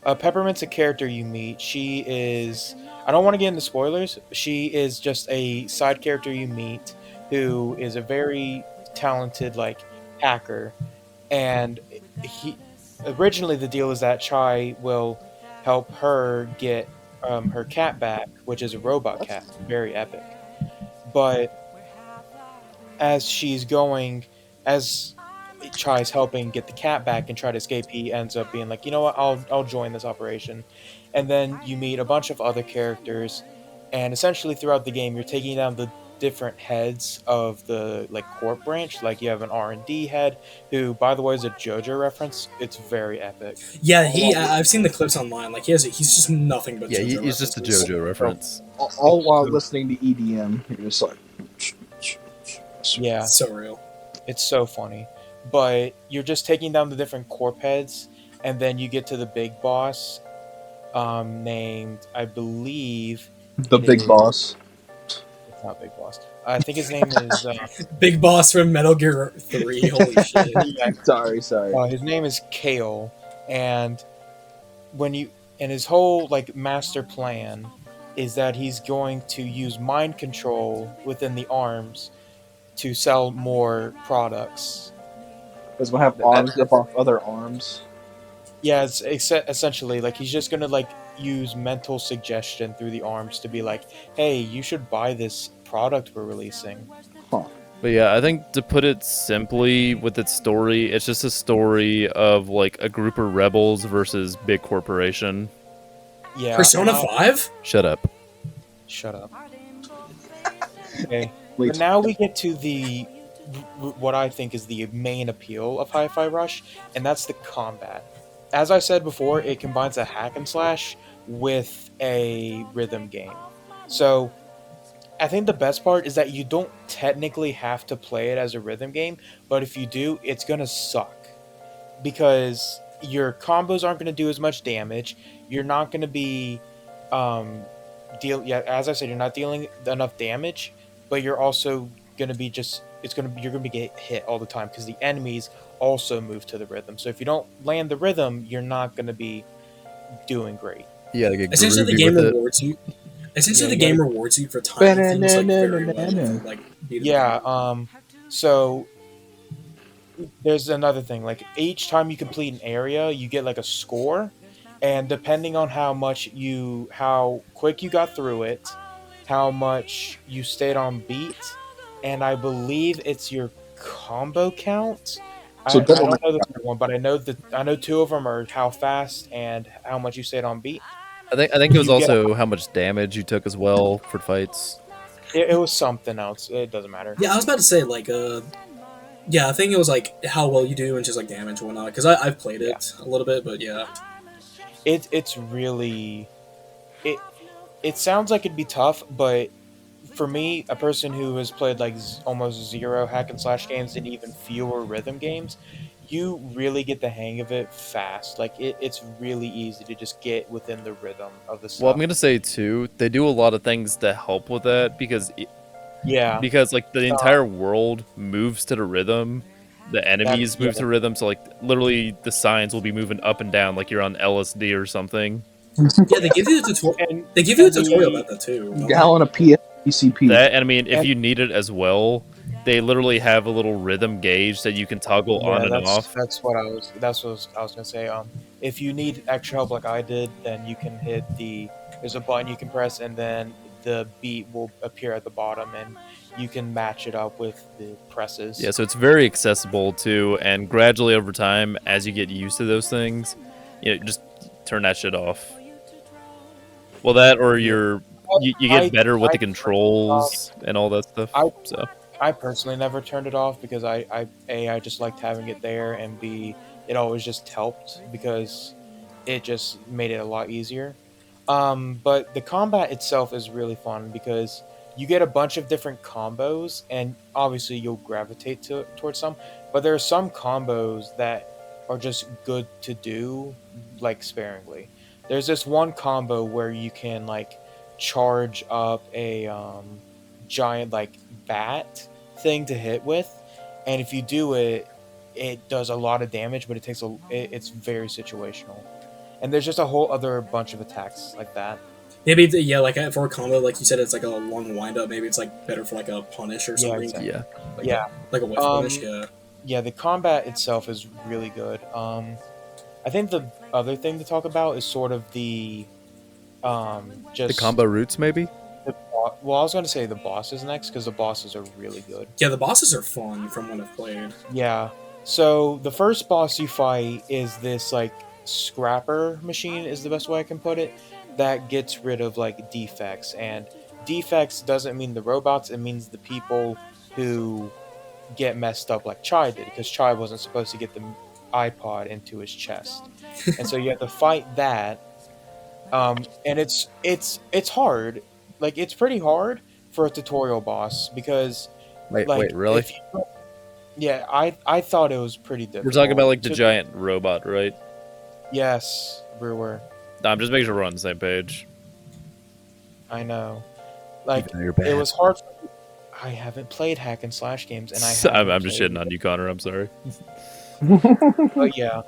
Peppermint's a character you meet. She is. I don't want to get into spoilers. She is just a side character you meet who is a very talented like hacker, and he. Originally, the deal is that Chai will help her get her cat back, which is a robot cat, very epic. But as she's going, as Chai's helping get the cat back and try to escape, he ends up being like, you know what, I'll join this operation. And then you meet a bunch of other characters, and essentially throughout the game, you're taking down the different heads of the like corp branch. Like you have an R&D head, who, by the way, is a JoJo reference. It's very epic. Yeah, I've seen the clips online. Like he's just nothing but Yeah, JoJo he's just a references. JoJo reference. all while listening to EDM. You're just like, Yeah, So real. it's so funny. But you're just taking down the different corp heads, and then you get to the big boss, named, I believe, the it big is- boss. It's not Big Boss. I think his name is. Big boss from Metal Gear 3. Holy shit. Sorry. His name is Kale, and when you and his whole like master plan is that he's going to use mind control within the arms to sell more products. Because we'll have arms rip off other arms. Yeah, it's essentially like he's just gonna like use mental suggestion through the arms to be like, hey, you should buy this product we're releasing. But yeah, I think to put it simply with its story, it's just a story of like a group of rebels versus big corporation. Yeah. Persona 5? Shut up. Shut up. Okay. Wait. But now we get to the what I think is the main appeal of Hi-Fi Rush, and that's the combat. As I said before, it combines a hack and slash with a rhythm game. So I think the best part is that you don't technically have to play it as a rhythm game, but if you do, it's gonna suck. Because your combos aren't gonna do as much damage, you're not gonna be as I said, you're not dealing enough damage, but you're also gonna be you're gonna be get hit all the time because the enemies also move to the rhythm. So if you don't land the rhythm, you're not gonna be doing great. Yeah, like Essentially, the game rewards you. Essentially, Yeah, the game rewards you for timing things like very well. Like, Yeah. So there's another thing. Like each time you complete an area, you get like a score, and depending on how quick you got through it, how much you stayed on beat, and I believe it's your combo count. So I don't know the third one, but I know two of them are how fast and how much you stayed on beat. I think it was You get- also how much damage you took as well for fights. It was something else. It doesn't matter. Yeah, I was about to say like yeah, I think it was like how well you do and just like damage and whatnot. Because I've played it a little bit, but yeah. it's really it it sounds like it'd be tough, but for me, a person who has played like almost zero hack and slash games and even fewer rhythm games, you really get the hang of it fast. Like it's really easy to just get within the rhythm of the Well, I'm stuff. gonna say too, they do a lot of things to help with that Yeah, because like the entire world moves to the rhythm. The enemies move to rhythm, so like literally the signs will be moving up and down like you're on LSD or something. Yeah, they give you a tutorial. and They give you a and tutorial the about that too. don't they? Gallon of PCP. That, and I mean, if And- you need it as well, they literally have a little rhythm gauge that you can toggle on and off. that's what I was gonna say. If you need extra help like I did, then you can hit there's a button you can press, and then the beat will appear at the bottom, and you can match it up with the presses. Yeah, so it's very accessible too, and gradually over time, as you get used to those things, just turn that shit off. Well, that or you get better with the controls and all that stuff. So I personally never turned it off because I just liked having it there, and B, it always just helped because it just made it a lot easier. But the combat itself is really fun because you get a bunch of different combos, and obviously you'll gravitate towards some, but there are some combos that are just good to do, like sparingly. There's this one combo where you can like charge up a giant like bat thing to hit with, and if you do it, it does a lot of damage, but it's very situational. And there's just a whole other bunch of attacks like that. Maybe yeah, like for a combo, like you said, it's like a long wind up. Maybe it's like better for like a punish or Yeah, something. exactly. yeah, Like, Yeah. like a whiff punish. Yeah. Yeah, the combat itself is really good. I think the other thing to talk about is sort of the the just combo roots maybe. well, I was going to say the bosses next because the bosses are really good. Yeah, the bosses are fun from what I've played. Yeah. So the first boss you fight is this like scrapper machine is the best way I can put it, that gets rid of like defects, and defects doesn't mean the robots, it means the people who get messed up like Chai did, because Chai wasn't supposed to get the iPod into his chest. And so you have to fight that. And it's hard. Like it's pretty hard for a tutorial boss because like really? yeah, I thought it was pretty difficult. We're talking about like the giant robot, right? Yes, Brewer. No, I'm just making sure we're on the same page. I know. Like Even though you're bad. it was hard. I haven't played hack and slash games, and I'm just shitting on you, Connor. I'm sorry. But yeah,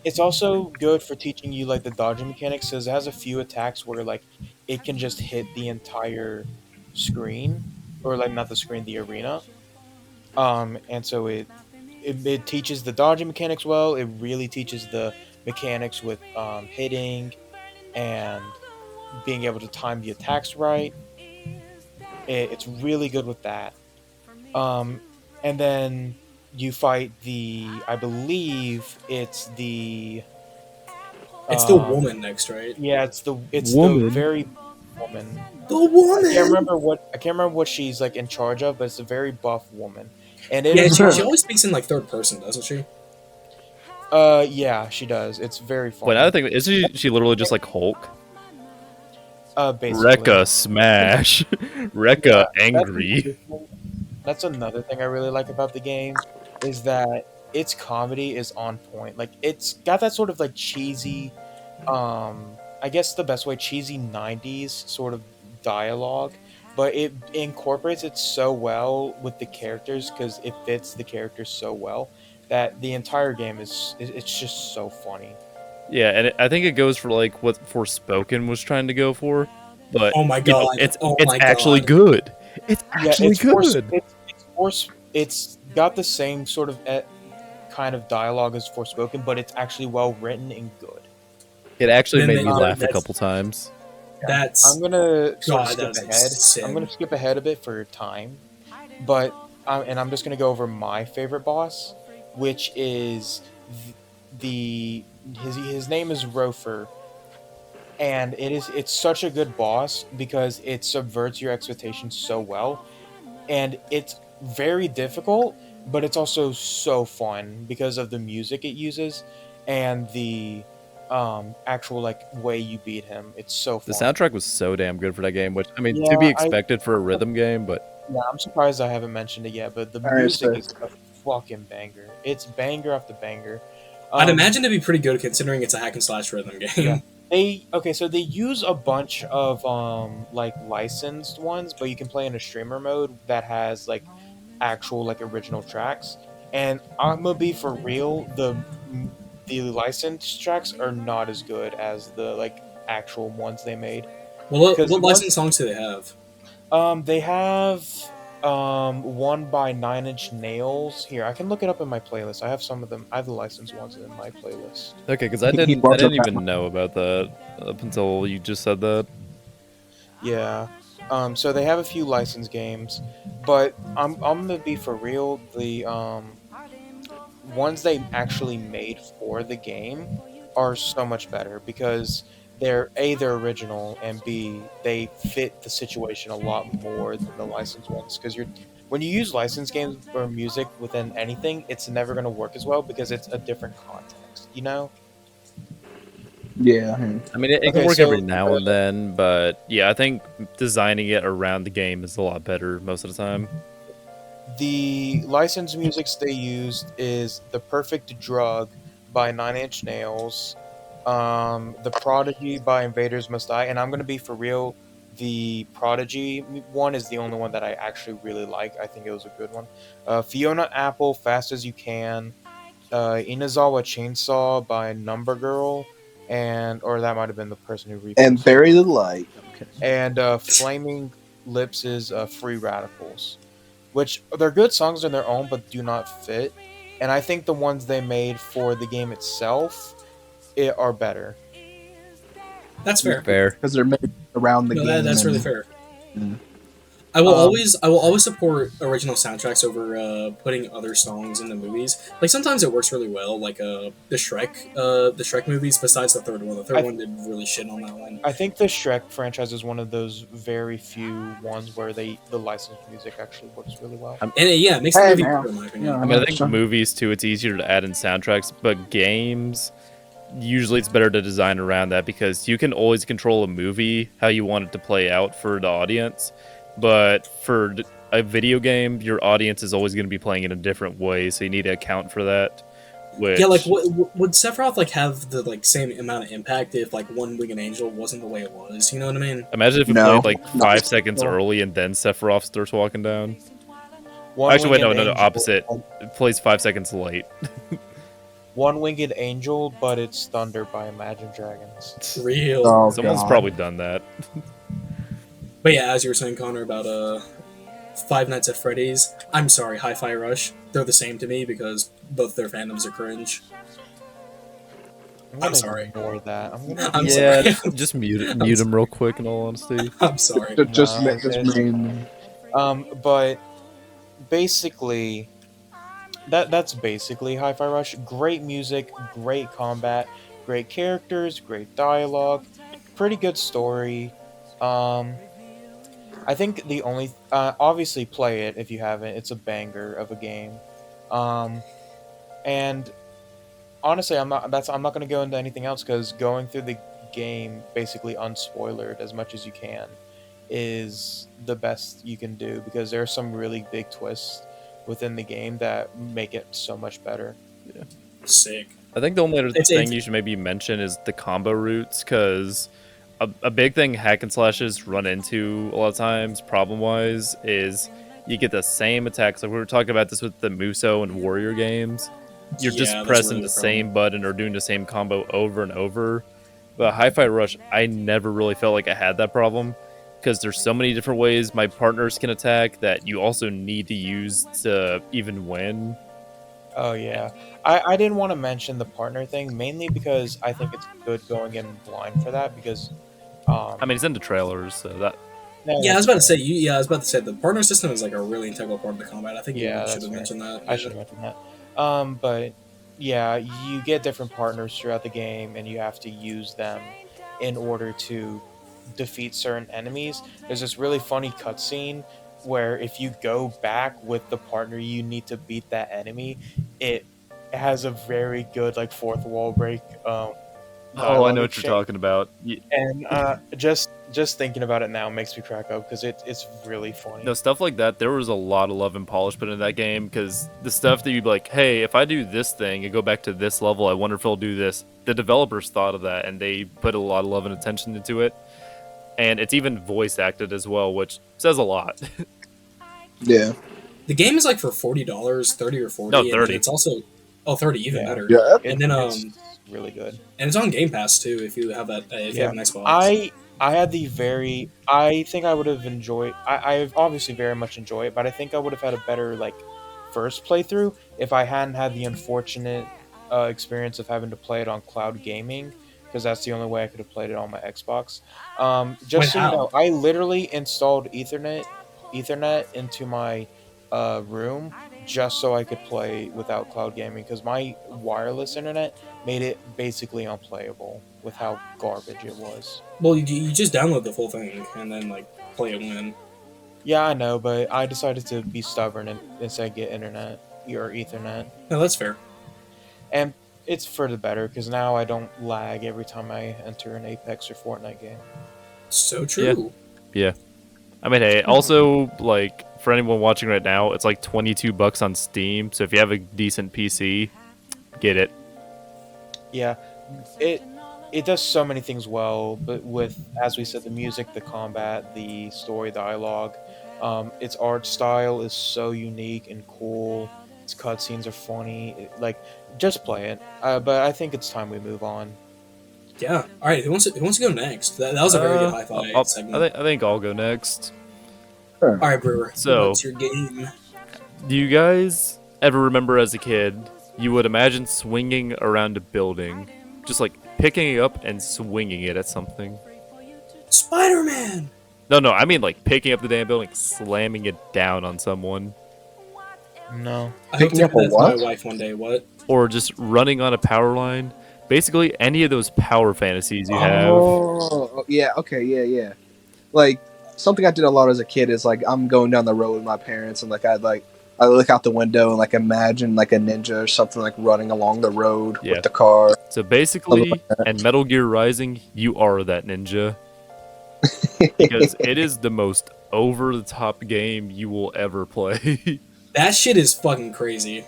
it's also good for teaching you like the dodging mechanics, because it has a few attacks where like it can just hit the entire screen, or like not the screen, the arena. And so it teaches the dodging mechanics well. It really teaches the mechanics with hitting and being able to time the attacks right. It's really good with that. And then you fight I believe it's the. It's the woman next, right? Yeah, it's the Woman? very woman. The woman. I can't remember what she's like in charge of, but it's a very buff woman. And it Yeah, is she always speaks in like third person, doesn't she? yeah, she does. It's very fun. Wait, another thing, isn't she literally just like Hulk? Basically. Rekka smash. Rekka angry. That's another thing I really like about the game, is that its comedy is on point. Like it's got that sort of like cheesy, I guess the best way, cheesy 90s sort of dialogue, but it incorporates it so well with the characters, because it fits the characters so well that the entire game it's just so funny. Yeah, and I think it goes for like what Forspoken was trying to go for, but Oh my you know, god! it's oh it's my actually god. good. It's actually good. It's got the same sort of kind of dialogue as Forspoken, but it's actually well written and good. It actually Then made they- me laugh a that's- couple times. That's I'm gonna sort of God, skip that's ahead. sin. I'm gonna skip ahead a bit for time, but and I'm just gonna go over my favorite boss, which is his name is Rofer, and it's such a good boss because it subverts your expectations so well, and it's very difficult, but it's also so fun because of the music it uses and the actual like way you beat him. It's so The fun. soundtrack was so damn good for that game, which I mean, to Yeah, be expected for a rhythm game, but yeah, I'm surprised I haven't mentioned it yet, but the All right, music so is a fucking banger. It's banger after banger. I'd Um, imagine it'd be pretty good considering it's a hack and slash rhythm game. Yeah. So they use a bunch of like licensed ones, but you can play in a streamer mode that has like actual like original tracks. And I'm gonna be for real, the licensed tracks are not as good as the like actual ones they made. Well, Because what licensed songs do they have? they have one by Nine Inch Nails. Here, I can look it up in my playlist. I have some of them. I have the licensed ones in my playlist. okay, because I He didn't brought up that even know about that up until you just said that. Yeah. So they have a few licensed games, but I'm gonna be for real. The ones they actually made for the game are so much better because they're original, and B, they fit the situation a lot more than the licensed ones. Because when you use licensed games or music within anything, it's never gonna work as well because it's a different context. You know? yeah. I mean, it can Okay, work so every now and then, but yeah, I think designing it around the game is a lot better most of the time. the licensed musics they used is "The Perfect Drug" by Nine Inch Nails, "The Prodigy" by Invaders Must Die, and I'm gonna be for real. The Prodigy one is the only one that I actually really like. I think it was a good one. Fiona Apple, "Fast as You Can," Inazawa Chainsaw by Number Girl, or that might have been the person who And reposted. Bury the Light. Okay. And Flaming Lips is "Free Radicals," which they're good songs on their own, but do not fit. And I think the ones they made for the game itself are better. That's fair. Fair. Because they're made around the No, game. that's really and- fair. Yeah. I will Um, always support original soundtracks over putting other songs in the movies. Like sometimes it works really well, like the Shrek movies. Besides the third one did really shit on that one. I think the Shrek franchise is one of those very few ones where the licensed music actually works really well. And it makes the Hey, movie man. better, in my opinion. Yeah. I mean, I think Sure. movies too, it's easier to add in soundtracks, but games, usually it's better to design around that because you can always control a movie how you want it to play out for the audience. But for a video game, your audience is always going to be playing in a different way, so you need to account for that. Which, Yeah, like would Sephiroth like have the like same amount of impact if like One Winged Angel wasn't the way it was? You know what I mean? imagine if it No. played like 5 seconds early and then Sephiroth starts walking down. One Actually, wait, no, Winged no, Angel- opposite. It plays 5 seconds late. One Winged Angel, but it's Thunder by Imagine Dragons. Real. Oh, Someone's God. probably done that. But yeah, as you were saying, Connor, about Five Nights at Freddy's. I'm sorry, Hi-Fi Rush. They're the same to me because both their fandoms are cringe. gonna sorry. Ignore that. I'm yeah, sorry. just mute him real quick. In all honesty, I'm sorry. Just Nah, just main. But basically, that's basically Hi-Fi Rush. Great music, great combat, great characters, great dialogue, pretty good story. I think the only obviously play it if you haven't. It's a banger of a game. And honestly, I'm not going to go into anything else because going through the game basically unspoilered as much as you can is the best you can do because there are some really big twists within the game that make it so much better. Sick. I think the only other It's- thing it's- you should maybe mention is the combo routes, because a big thing hack and slashes run into a lot of times, problem-wise, is you get the same attacks. Like we were talking about this with the Muso and Warrior games. You're Yeah, just that's pressing really the the problem. same button or doing the same combo over and over. But Hi-Fi Rush, I never really felt like I had that problem, because there's so many different ways my partners can attack that you also need to use to even win. Oh yeah, I didn't want to mention the partner thing mainly because I think it's good going in blind for that because I mean, it's in the trailers, so that Yeah, I was about to say. I was about to say the partner system is like a really integral part of the combat. I think Yeah, you should that's have fair. mentioned that. I should mention that. But yeah, you get different partners throughout the game, and you have to use them in order to defeat certain enemies. There's this really funny cutscene where if you go back with the partner you need to beat that enemy, it has a very good like fourth wall break Oh, I know dialogue what you're talking about. and just thinking about it now makes me crack up because it's really funny. No, stuff like that, there was a lot of love and polish put into that game, because the stuff that you'd be like, hey, if I do this thing and go back to this level, I wonder if it'll do this. The developers thought of that, and they put a lot of love and attention into it. And it's even voice acted as well, which says a lot. Yeah. The game is like for $40, 30 or 40. No, And 30. it's also 30, even Yeah. better. Yeah. And then It's really good. and it's on Game Pass too if you have that if you have an Xbox. I had the very. I think I would have enjoyed. I obviously very much enjoy it, but I think I would have had a better first playthrough if I hadn't had the unfortunate experience of having to play it on cloud gaming, because that's the only way I could have played it on my Xbox. Just Wait, so you how? know, I literally installed Ethernet into my room just so I could play without cloud gaming, because my wireless internet made it basically unplayable with how garbage it was. Well, you just download the full thing and then play it when. Yeah, I know, but I decided to be stubborn and instead get internet or Ethernet. No, that's fair. And it's for the better, because now I don't lag every time I enter an Apex or Fortnite game. So true. I mean, hey, also, for anyone watching right now, it's like $22 on Steam, so if you have a decent PC, get it. Yeah, it does so many things well, but with, as we said, the music, the combat, the story, dialogue, its art style is so unique and cool. Its cutscenes are funny. Just play it. But I think it's time we move on. Yeah. All right. Who wants to go next? That was a very good hi-fi segment. I think I'll go next. All right, Brewer. So- what's your game? Do you guys ever remember as a kid, you would imagine swinging around a building, just picking it up and swinging it at something? Spider-Man. No, I mean picking up the damn building, slamming it down on someone, No. I hope Picking to up do a that to my what? wife one day. What? or just running on a power line. Basically, any of those power fantasies you have. Oh, yeah. Okay. Yeah. Yeah. Something I did a lot as a kid is I'm going down the road with my parents and I look out the window and imagine a ninja or something running along the road Yeah. with the car. So basically, Something like that. in Metal Gear Rising, you are that ninja. Because it is the most over-the-top game you will ever play. That shit is fucking crazy.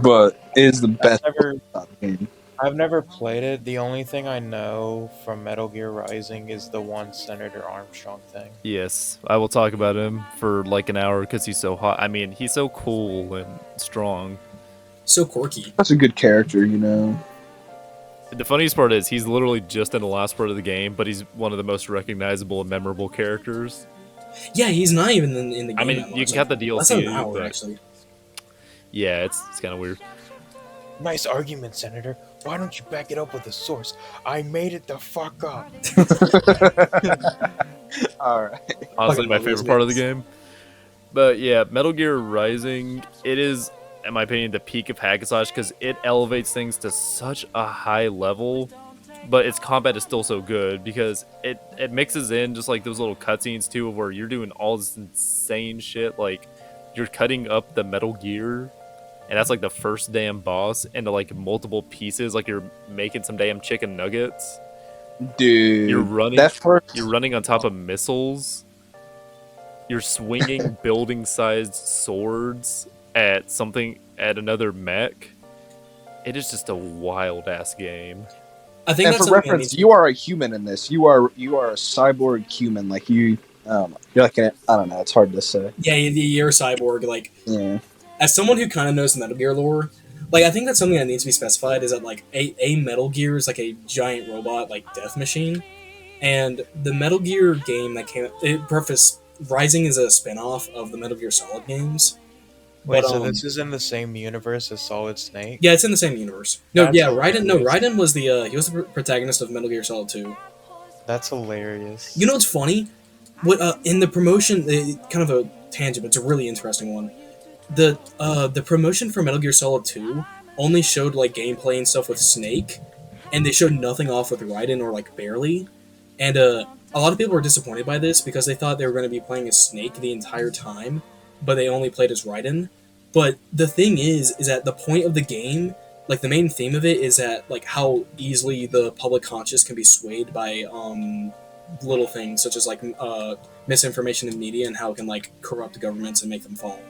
But it is the best Never, game. I've never played it. The only thing I know from Metal Gear Rising is the one Senator Armstrong thing. Yes, I will talk about him for an hour because he's so hot. I mean, he's so cool and strong. So quirky. That's a good character, you know. The funniest part is he's literally just in the last part of the game, but he's one of the most recognizable and memorable characters. Yeah, he's not even in the game. I mean, that you much. can count the Less than DLC, an hour, but actually. yeah, it's kind of weird. Nice argument, Senator. Why don't you back it up with a source? I made it the fuck up. All right. Honestly, Fucking my love those favorite part of the games. game. But yeah, Metal Gear Rising, it is, in my opinion, the peak of hack and slash because it elevates things to such a high level, but its combat is still so good because it mixes in just those little cutscenes too, of where you're doing all this insane shit, you're cutting up the Metal Gear, and that's the first damn boss into multiple pieces, you're making some damn chicken nuggets. Dude. You're running. That first. You're running on top of missiles. You're swinging building-sized swords at another mech. It is just a wild-ass game. I think And that's for something that reference, needs- you are a human in this. You are a cyborg human. You're I don't know. It's hard to say. Yeah, you're a cyborg. Yeah. As someone who kind of knows the Metal Gear lore, I think that's something that needs to be specified is that a Metal Gear is a giant robot death machine, and the Metal Gear game that came Rising is a spin-off of the Metal Gear Solid games. Wait, But, so this is in the same universe as Solid Snake? Yeah, it's in the same universe. No, That's yeah, Raiden. No, hilarious. Raiden was he was the protagonist of Metal Gear Solid 2. That's hilarious. You know what's funny? What in the promotion, kind of a tangent, but it's a really interesting one. The promotion for Metal Gear Solid 2 only showed gameplay and stuff with Snake, and they showed nothing off with Raiden or barely. And a lot of people were disappointed by this because they thought they were going to be playing as Snake the entire time, but they only played as Raiden. But the thing is that the point of the game like the main theme of it is that like how easily the public conscious can be swayed by little things such as like misinformation in media and how it can like corrupt governments and make them fall.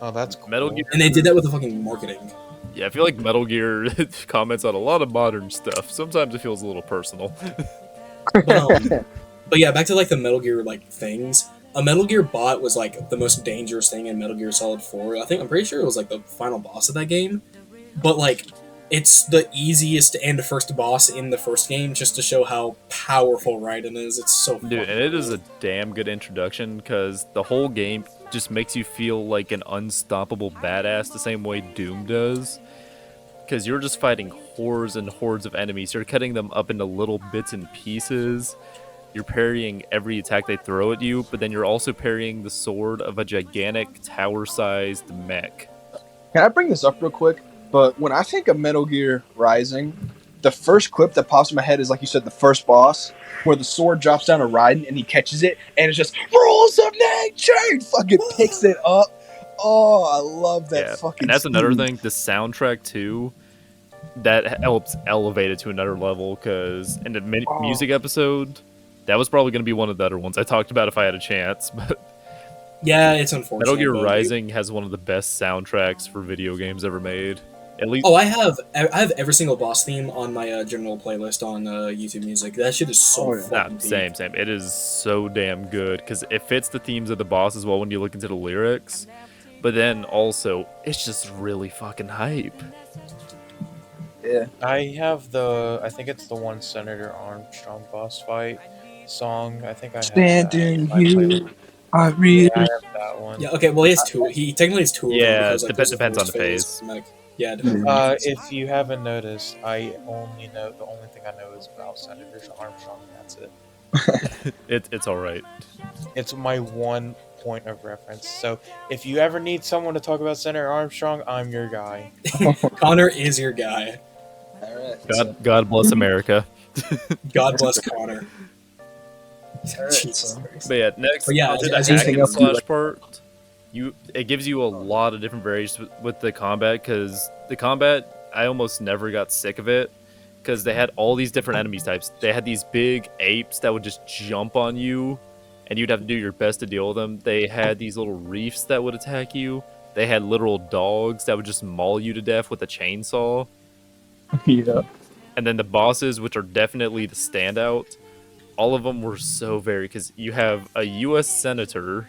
Oh, that's cool. Metal Gear. And they did that with the fucking marketing. Yeah, I feel like Metal Gear comments on a lot of modern stuff. Sometimes it feels a little personal. But yeah, back to like the Metal Gear like things. A Metal Gear bot was like the most dangerous thing in Metal Gear Solid 4. I'm pretty sure it was like the final boss of that game. But like it's the easiest and first boss in the first game just to show how powerful Raiden is. It's so Dude, fucking and it is cool. a damn good introduction because the whole game just makes you feel like an unstoppable badass the same way Doom does. Because you're just fighting hordes and hordes of enemies. You're cutting them up into little bits and pieces. You're parrying every attack they throw at you, but then you're also parrying the sword of a gigantic tower-sized mech. Can I bring this up real quick? But when I think of Metal Gear Rising, the first clip that pops in my head is, like you said, the first boss, where the sword drops down to Raiden and he catches it, and it's just rules of nature. He fucking picks it up. Oh, I love that fucking. And that's another scene. thing. The soundtrack too, that helps elevate it to another level. Because in the music episode, that was probably going to be one of the other ones I talked about if I had a chance. But Yeah, it's unfortunate. Metal Gear but- Rising has one of the best soundtracks for video games ever made. At least, Oh, I have every single boss theme on my general playlist on YouTube Music. That shit is so Oh, yeah. fucking deep. same. It is so damn good because it fits the themes of the boss as well when you look into the lyrics. But then also, it's just really fucking hype. Yeah. I have I think it's the one Senator Armstrong boss fight song. I think I have Standing that. here, I really. Yeah, I have that one. Yeah, okay, well, he has two. He technically has two of them Yeah, because, like, there's a depends on first the phase. Like, yeah, depends on Mm. the phase. If you haven't noticed, I only know the only thing I know is about Senator Armstrong. And that's it. It's all right. It's my one point of reference. So if you ever need someone to talk about Senator Armstrong, I'm your guy. Connor is your guy. All right. God bless America. God bless Connor. All right, Jesus so- Christ. But yeah, next But yeah, onto as the you hack think and of- slash part, it gives you a lot of different variations with the combat because the combat I almost never got sick of it because they had all these different enemy types. They had these big apes that would just jump on you, and you'd have to do your best to deal with them. They had these little reefs that would attack you. They had literal dogs that would just maul you to death with a chainsaw. Yeah. And then the bosses, which are definitely the standout, all of them were so varied because you have a U.S. senator,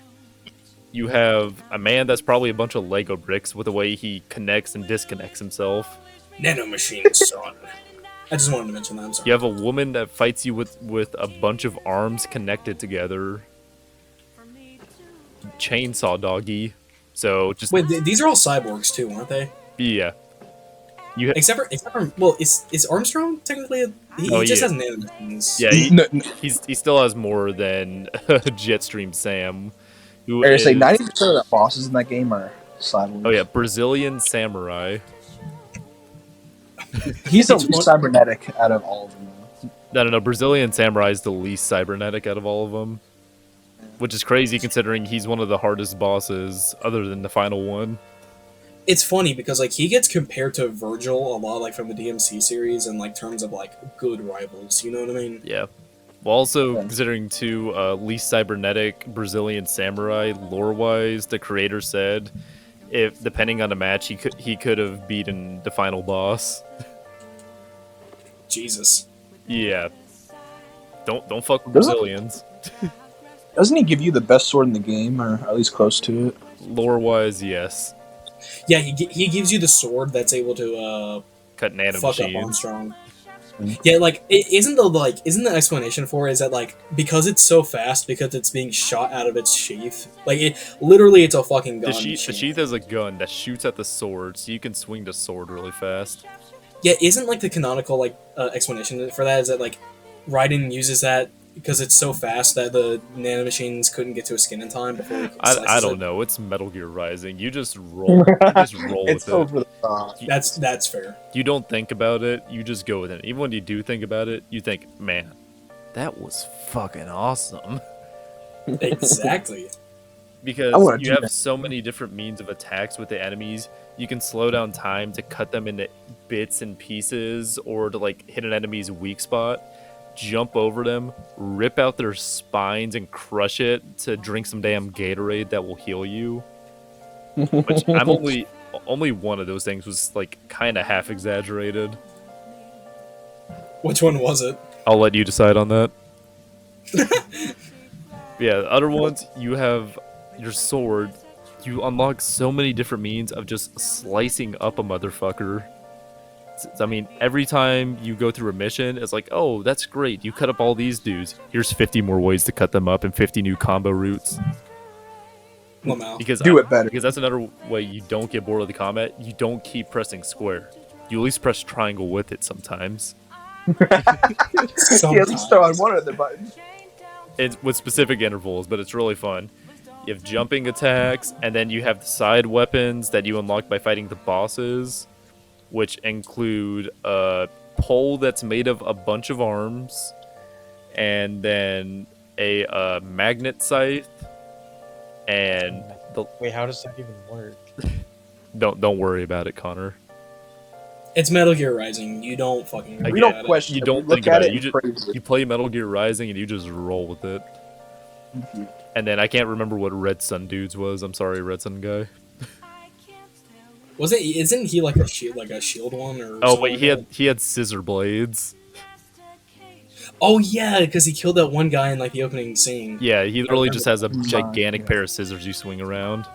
you have a man that's probably a bunch of Lego bricks with the way he connects and disconnects himself. Nanomachine, son. I just wanted to mention that. I'm sorry. You have a woman that fights you with a bunch of arms connected together. Chainsaw doggy. So just Wait, these are all cyborgs too, aren't they? yeah. You Except for well, is Armstrong technically? He Oh, just yeah. has nanomachines. yeah, he still has more than Jetstream Sam. Who I say is- 90% of the bosses in that game are cyborgs. Oh yeah, Brazilian samurai. He's the It's least one- cybernetic out of all of them. Though. No, Brazilian samurai is the least cybernetic out of all of them, which is crazy considering he's one of the hardest bosses, other than the final one. It's funny because like he gets compared to Virgil a lot, like from the DMC series, in like terms of like good rivals. You know what I mean? Yeah. Well, also Yeah. considering too least cybernetic Brazilian samurai lore-wise, the creator said if depending on the match, he could have beaten the final boss. Jesus. Yeah. Don't fuck with Doesn't- Brazilians. Doesn't he give you the best sword in the game, or at least close to it? Lore-wise, yes. Yeah, he gives you the sword that's able to Cut fuck up nanomachines. Armstrong. Mhm. Yeah, like isn't the explanation for it is that like because it's so fast because it's being shot out of its sheath, like it literally it's a fucking gun. The sheath machine. is a gun that shoots at the sword, so you can swing the sword really fast. Yeah, isn't like the canonical like explanation for that is that like Raiden uses that because it's so fast that the nanomachines couldn't get to his skin in time before. He I slices don't it? know. It's Metal Gear Rising. You just roll. You just roll It's with it. over the top. That's fair. You don't think about it. You just go with it. Even when you do think about it, you think, man, that was fucking awesome. Exactly. Because I wanna you do have that. so many different means of attacks with the enemies. you can slow down time to cut them into bits and pieces, or to like hit an enemy's weak spot, jump over them, rip out their spines and crush it to drink some damn Gatorade that will heal you. Which I'm only one of those things was like kind of half exaggerated. Which one was it? I'll let you decide on that. Yeah, the other ones, you have your sword. You unlock so many different means of just slicing up a motherfucker. I mean, every time you go through a mission, it's like, oh, that's great. You cut up all these dudes. Here's 50 more ways to cut them up and 50 new combo routes. Lamau. Do it better. Because that's another way you don't get bored of the combat. You don't keep pressing square. You at least press triangle with it sometimes. Yeah, at least throw on one of the buttons. It's with specific intervals, but it's really fun. You have jumping attacks, and then you have the side weapons that you unlock by fighting the bosses, which include a pole that's made of a bunch of arms, and then a magnet scythe, and the Wait, how does that even work? don't worry about it, Connor. It's Metal Gear Rising. You don't fucking. I We get don't it. question You it. don't We think look about at it. it You and praise just it. you play Metal Gear Rising and you just roll with it. Mhm. And then I can't remember what Red Sun Dudes was. I'm sorry, Red Sun guy. Was it? Isn't he like a shield one or? Oh something wait, like he had scissor blades. that? Oh yeah, because he killed that one guy in like the opening scene. Yeah, he literally just has a My gigantic God. pair of scissors you swing around.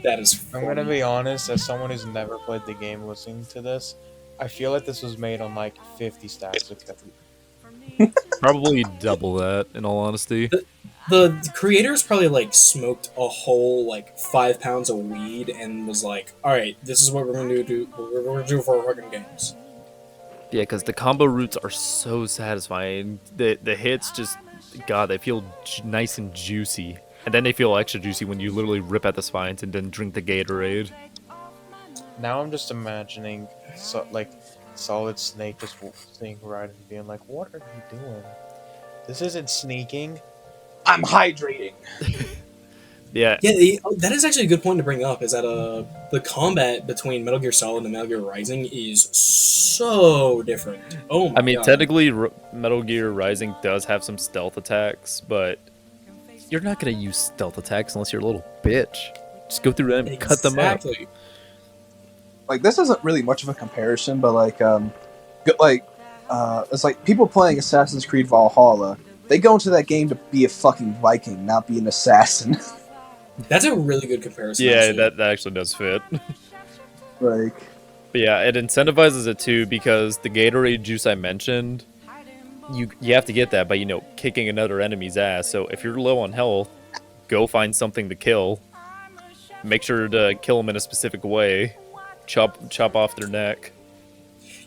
That is. I'm Funny. gonna be honest, as someone who's never played the game listening to this, I feel like this was made on like 50 stacks of code. Probably double that, in all honesty. The creators probably like smoked a whole like 5 pounds of weed and was like, all right, this is what we're gonna do. We're gonna do for our fucking games. Yeah, because the combo routes are so satisfying. The hits just, God, they feel nice and juicy. And then they feel extra juicy when you literally rip out the spines and then drink the Gatorade. Now I'm just imagining like Solid Snake just seeing Raiden and being like, "What are you doing? This isn't sneaking." I'm hydrating. Yeah, Yeah, that is actually a good point to bring up. Is that the combat between Metal Gear Solid and Metal Gear Rising is so different. Oh my I mean, god. technically, Metal Gear Rising does have some stealth attacks, but you're not going to use stealth attacks unless you're a little bitch. Just go through them and cut them up. Exactly. Like this isn't really much of a comparison, but it's like people playing Assassin's Creed Valhalla. They go into that game to be a fucking Viking, not be an assassin. That's a really good comparison. Yeah, actually. that actually does fit. Like, But yeah, it incentivizes it too because the Gatorade juice I mentioned, you have to get that by kicking another enemy's ass. So if you're low on health, go find something to kill. Make sure to kill them in a specific way. Chop off their neck.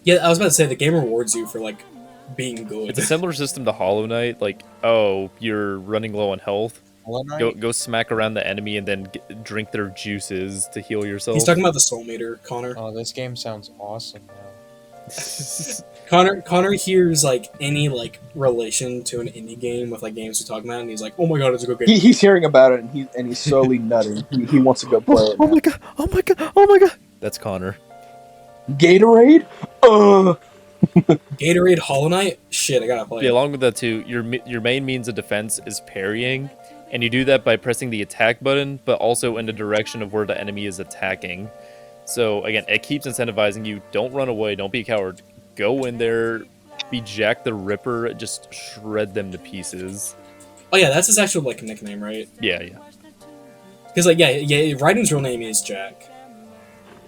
Yeah, I was about to say the game rewards you for like being good. It's a similar system to Hollow Knight. Like, oh, you're running low on health. Hollow Knight? Go smack around the enemy and then drink their juices to heal yourself. He's talking about the Soul Meter, Connor. Oh, this game sounds awesome now. Connor hears like any like relation to an indie game with like games we talk about, and he's like, "Oh my god, it's a good game." he's hearing about it and he's slowly nutting. He wants to go play it. Oh now. my god! Oh my god! Oh my god! That's Connor. Gatorade? Gatorade Hollow Knight? Shit, I gotta play. Yeah, it. along with that too, your main means of defense is parrying, and you do that by pressing the attack button, but also in the direction of where the enemy is attacking. So again, it keeps incentivizing you. Don't run away. Don't be a coward. Go in there, be Jack the Ripper. Just shred them to pieces. Oh yeah, that's his actual like nickname, right? Yeah, yeah, Because like yeah, Raiden's real name is Jack.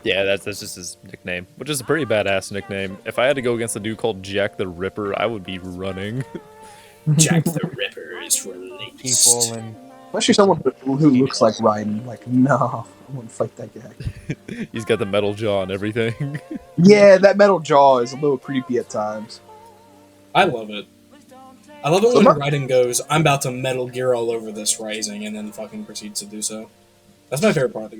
yeah. That's just his nickname, which is a pretty badass nickname. If I had to go against a dude called Jack the Ripper, I would be running. Jack the Ripper is released. People and Especially someone who looks like Ryan. Like, no, I wouldn't fight that guy. He's got the metal jaw and everything. Yeah, that metal jaw is a little creepy at times. I love it. I love it So when my- Raiden goes, "I'm about to Metal Gear all over this Rising," and then fucking proceeds to do so. That's my favorite part of the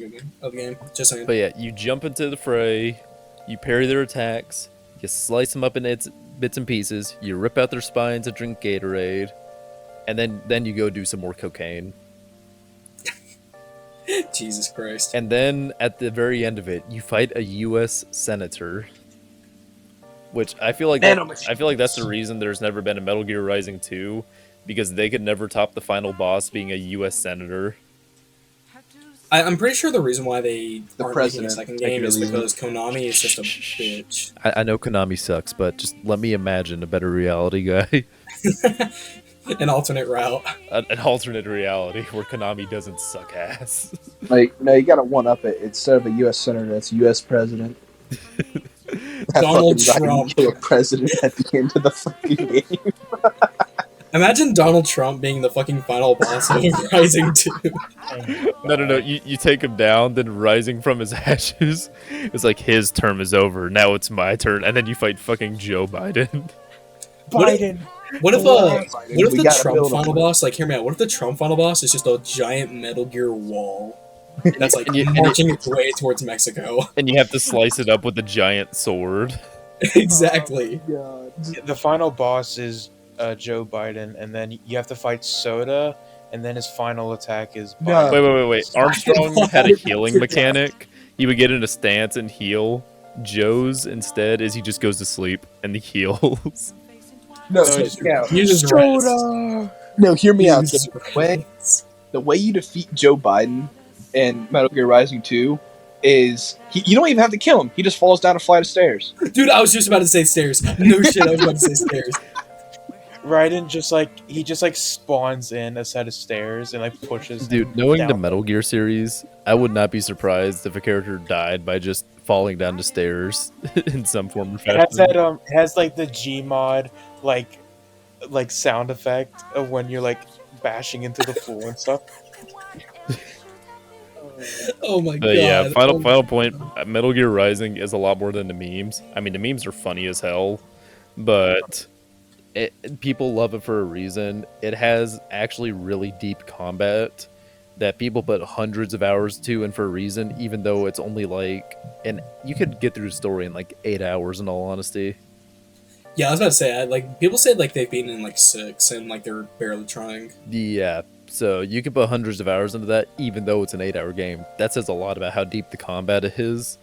game. Just saying. But yeah, you jump into the fray, you parry their attacks, you slice them up in its bits and pieces, you rip out their spines to drink Gatorade, and then you go do some more cocaine. Jesus Christ. And then at the very end of it, you fight a U.S. senator, which I feel like that's the reason there's never been a Metal Gear Rising 2, because they could never top the final boss being a U.S. senator. I'm pretty sure the reason why they The aren't making a president, second game is regularly. because Konami is just a bitch. I know Konami sucks, but just let me imagine a better reality guy. An alternate route. An alternate reality where Konami doesn't suck ass. Like, no, you gotta one up it. Instead of a U.S. senator, it's U.S. president. Donald That fucking guy Trump. can kill a president at the end of the fucking game. Imagine Donald Trump being the fucking final boss of Rising 2. No. You take him down, then rising from his ashes, it's like his term is over. Now it's my turn, and then you fight fucking Joe Biden. Biden. What if We the gotta Trump build final him. boss, like, hear me out, what if the Trump final boss is just a giant Metal Gear wall that's like And you- marching its way towards Mexico? And you have to slice it up with a giant sword. Exactly. God. The final boss is Joe Biden, and then you have to fight Soda, and then his final attack is No. Biden. Wait. Armstrong had a healing mechanic. He would get in a stance and heal. Joe's instead is he just goes to sleep and he heals. No, So hear me out. You just Soda. No, hear me out. Just The way you defeat Joe Biden in Metal Gear Rising 2 is you don't even have to kill him. He just falls down a flight of stairs. Dude, I was just about to say stairs. No shit, I was about to say stairs. Raiden just spawns in a set of stairs and pushes. Dude, him knowing the down. Metal Gear series, I would not be surprised if a character died by just falling down the stairs in some form or It has fashion. that it has the Gmod like sound effect of when you're bashing into the floor and stuff. Oh my god. But yeah, final point. Metal Gear Rising is a lot more than the memes. I mean, the memes are funny as hell, but people love it for a reason. It has actually really deep combat that people put hundreds of hours to, and for a reason. Even though it's only and you could get through the story in 8 hours. In all honesty, Yeah, I was about to say, people say they've been in 6 and they're barely trying. yeah. So you can put hundreds of hours into that, even though it's an 8-hour game. That says a lot about how deep the combat is.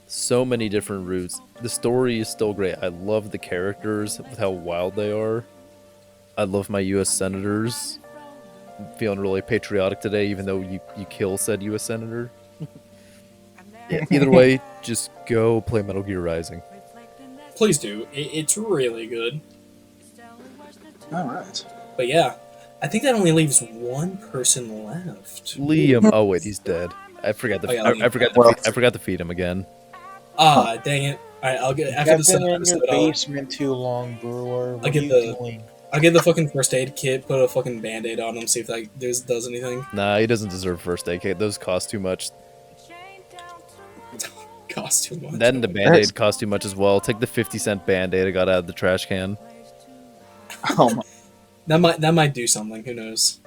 So many different routes. The story is still great. I love the characters with how wild they are. I love my U.S. senators. I'm feeling really patriotic today, even though you kill said U.S. senator. Yeah, either way, just go play Metal Gear Rising. Please do. It's really good. All right. But yeah, I think that only leaves one person left. Liam. Oh wait, he's dead. I forgot to. Oh, yeah, I forgot. Well- I forgot to feed him again. Ah, dang it. Alright, I'll get after You've the been in episode. your basement too long, Brewer. What I'll are get you the- doing? I'll get the fucking first aid kit, put a fucking band-aid on him, see if that does anything. Nah, he doesn't deserve first aid kit. Those cost too much. Cost too much. Then the band-aid cost too much as well. Take the 50-cent band-aid I got out of the trash can. Oh my. That might do something. Who knows?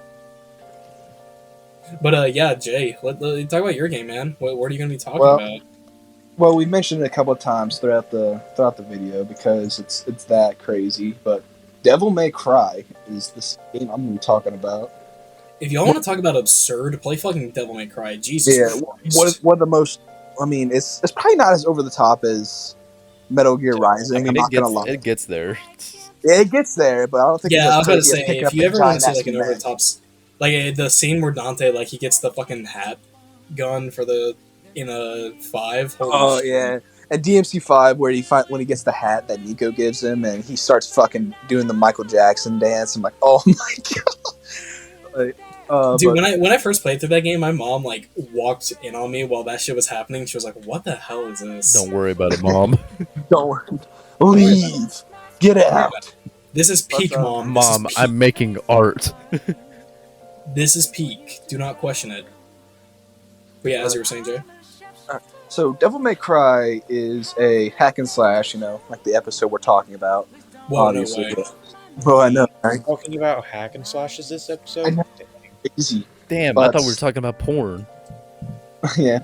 But yeah, Jay, let talk about your game, man. What are you gonna be talking Well, about? Well, we mentioned it a couple of times throughout the video because it's that crazy. But Devil May Cry is this game I'm gonna be talking about. If y'all want to talk about absurd, play fucking Devil May Cry. Jesus Yeah, Christ. what are the most? I mean, it's probably not as over the top as Metal Gear Rising. I mean, I'm not gonna lie. it gets there. Yeah, it gets there, but I don't think. Yeah, it's I was about to as crazy as say, picking if up you a ever want to see giant-ass like an over the mech. tops, the scene where Dante he gets the fucking hat gun for in a 5. Holy Oh shit. yeah, at DMC5 where when he gets the hat that Nico gives him and he starts fucking doing the Michael Jackson dance. I'm like, oh my god. Dude, but- when I first played through that game, my mom walked in on me while that shit was happening. She was like, "What the hell is this?" Don't worry about it, Mom. don't worry. Leave. Get out. This is peak, What's up? mom. Mom, This is I'm making art. peak. This is peak. Do not question it. But yeah, as you were saying, Jay. So Devil May Cry is a hack and slash, like the episode we're talking about. Whoa, no obviously. way. Well, I know, right? Talking about hack and slashes this I episode. know. Easy. Damn, But- I thought we were talking about porn. Yeah.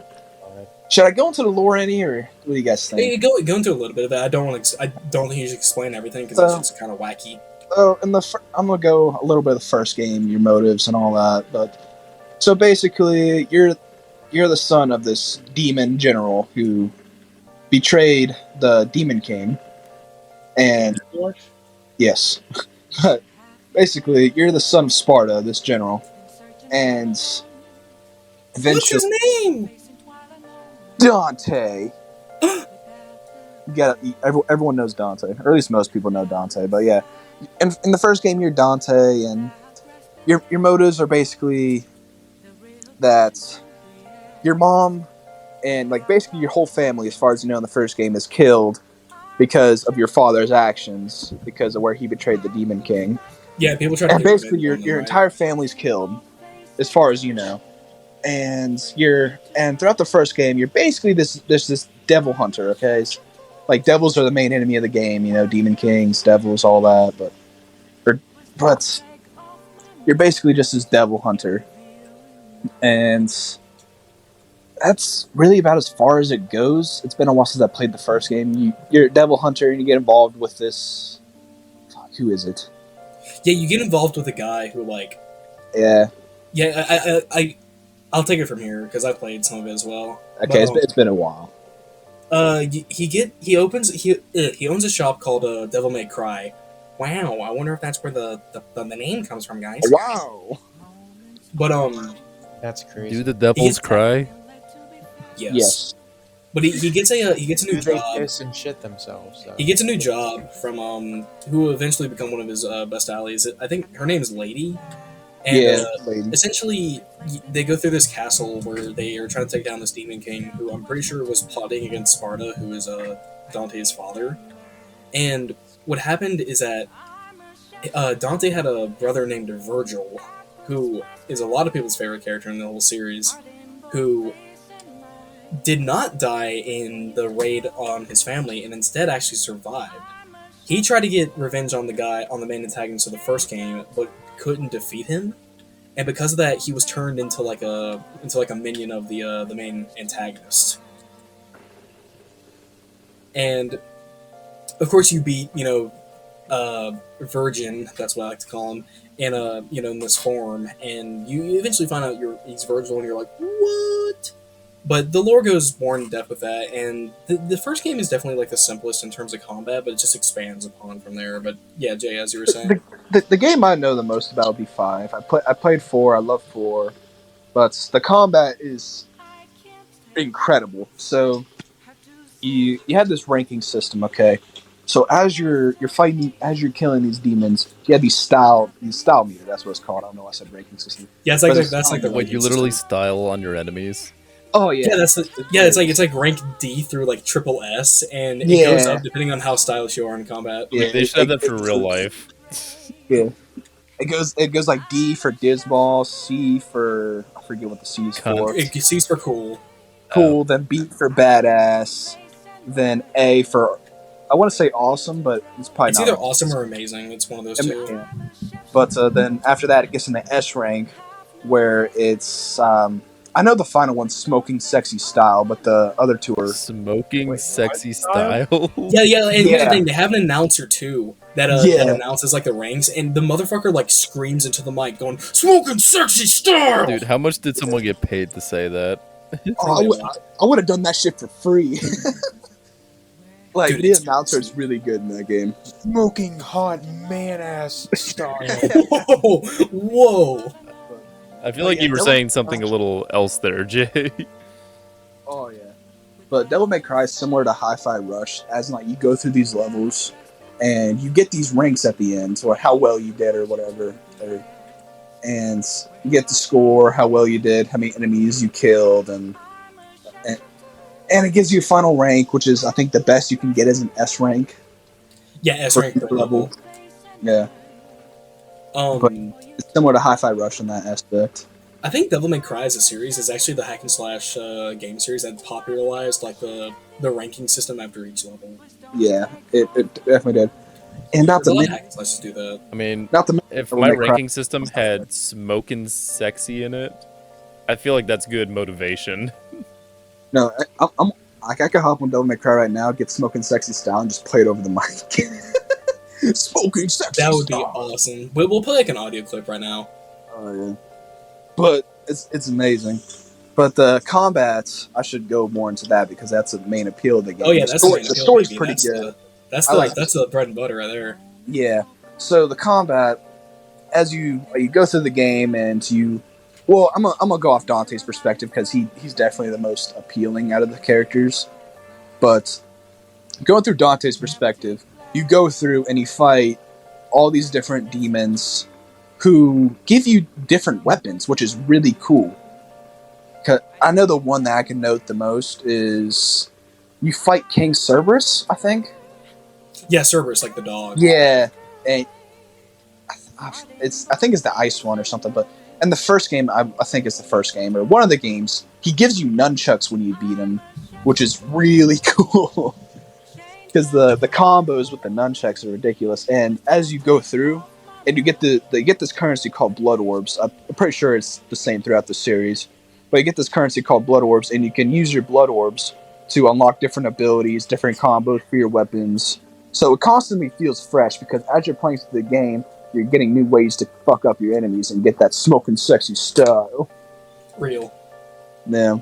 Should I go into the lore any, or what do you guys think? Hey, go into a little bit of it. I don't think you should explain everything because So- it's just kind of wacky. So, I'm gonna go a little bit of the first game, your motives and all that. But so basically, you're you're the son of this demon general who betrayed the Demon King, and yes, basically you're the son of Sparta, this general, and What's eventually his name? Dante. You gotta, everyone knows Dante, or at least most people know Dante. But yeah, in the first game, you're Dante, and your motives are basically that your mom and like basically your whole family, as far as you know in the first game, is killed because of your father's actions, because of where he betrayed the Demon King. Yeah, people try to. And basically, your entire family's killed, as far as you know. And throughout the first game, you're basically this devil hunter. Okay, like devils are the main enemy of the game. You know, Demon Kings, devils, all that. But you're basically just this devil hunter, and that's really about as far as it goes. It's been a while since I played the first game. You're a devil hunter, and you get involved with this. Fuck, who is it? Yeah, you get involved with a guy who like. Yeah. Yeah, I'll take it from here because I played some of it as well. Okay, But, it's been a while. he owns a shop called Devil May Cry. Wow, I wonder if that's where the name comes from, guys. Wow. But That's crazy. Do the devils cry? yes. But he gets a Do new they job. piss and shit themselves? Though? He gets a new job from who will eventually become one of his best allies. I think her name is Lady. And, Yeah, lady. essentially, they go through this castle where they are trying to take down this Demon King, who I'm pretty sure was plotting against Sparta, who is Dante's father. And what happened is that Dante had a brother named Virgil, who is a lot of people's favorite character in the whole series, who did not die in the raid on his family and instead actually survived. He tried to get revenge on the main antagonist of the first game, but couldn't defeat him, and because of that, he was turned into like a minion of the main antagonist. And of course, you beat Virgin. That's what I like to call him. In in this form, and you eventually find out he's Virgil, and you're like, what? But the lore goes more in depth with that, and the first game is definitely like the simplest in terms of combat, but it just expands upon from there. But yeah, Jay, as you were saying, The game I know the most about would be 5. I played 4. I love 4, but the combat is incredible. So you had this ranking system, okay? So as you're fighting, as you're killing these demons, you have these style meter. That's what it's called. I don't know why I said ranking system. yeah, it's like But that's like the What, you ranking literally system. style on your enemies? Oh yeah, It's like rank D through like triple S, and it goes up depending on how stylish you are in combat. Yeah. They should have that for real life. Yeah, it goes like D for Dismal, C for I forget what the C is for. C's for cool. Cool, then B for badass, then A for I want to say awesome, but it's probably It's not either awesome or amazing. It's one of those two. Yeah. But then after that, it gets in the S rank, where it's I know the final one's smoking sexy style, but the other two are Smoking Wait, sexy what? style? Yeah, and here's Yeah. the thing: they have an announcer too that announces like the ranks, and the motherfucker like screams into the mic, going "smoking sexy style." Dude, how much did someone get paid to say that? I would have done that shit for free. Like Dude, the it's announcer is really good in that game. Smoking hot man ass style. Whoa! I feel like you were saying something a little else there, Jay. Oh yeah, but Devil May Cry is similar to Hi-Fi Rush, as in like you go through these levels, and you get these ranks at the end, or how well you did, or whatever, and you get the score, how well you did, how many enemies you killed, and it gives you a final rank, which is I think the best you can get is an S rank. Yeah, S rank per level. Yeah, but it's similar to Hi-Fi Rush in that aspect. I think Devil May Cry as a series is actually the hack and slash game series that popularized like the ranking system after each level. Yeah, it definitely did. And not There's a to lot of mention, hack and slashes do that. I mean, not to if Devil my May Cry- ranking system had smoking sexy in it, I feel like that's good motivation. no, I'm like I could hop on Devil May Cry right now, get smoking sexy style, and just play it over the mic. Smoking sexy. That would be style. awesome. We'll play like an audio clip right now. Oh yeah, but it's amazing. But the combat, I should go more into that because that's the main appeal of the game. Oh yeah, that's story, the the main story's appeal, pretty baby. good. That's I like that's the bread and butter right there. Yeah. So the combat, as you go through the game and well, I'm gonna go off Dante's perspective because he's definitely the most appealing out of the characters. But going through Dante's perspective, you go through and you fight all these different demons who give you different weapons, which is really cool. 'Cause I know the one that I can note the most is you fight King Cerberus, I think. Yeah, Cerberus, like the dog. Yeah, and I think it's the ice one or something. But in the first game, I think it's the first game or one of the games, he gives you nunchucks when you beat him, which is really cool. Because the combos with the nunchucks are ridiculous, and as you go through, and you get this currency called blood orbs. I'm pretty sure it's the same throughout the series, but you get this currency called blood orbs, and you can use your blood orbs to unlock different abilities, different combos for your weapons. So it constantly feels fresh because as you're playing through the game, you're getting new ways to fuck up your enemies and get that smoking sexy style. Real. Yeah,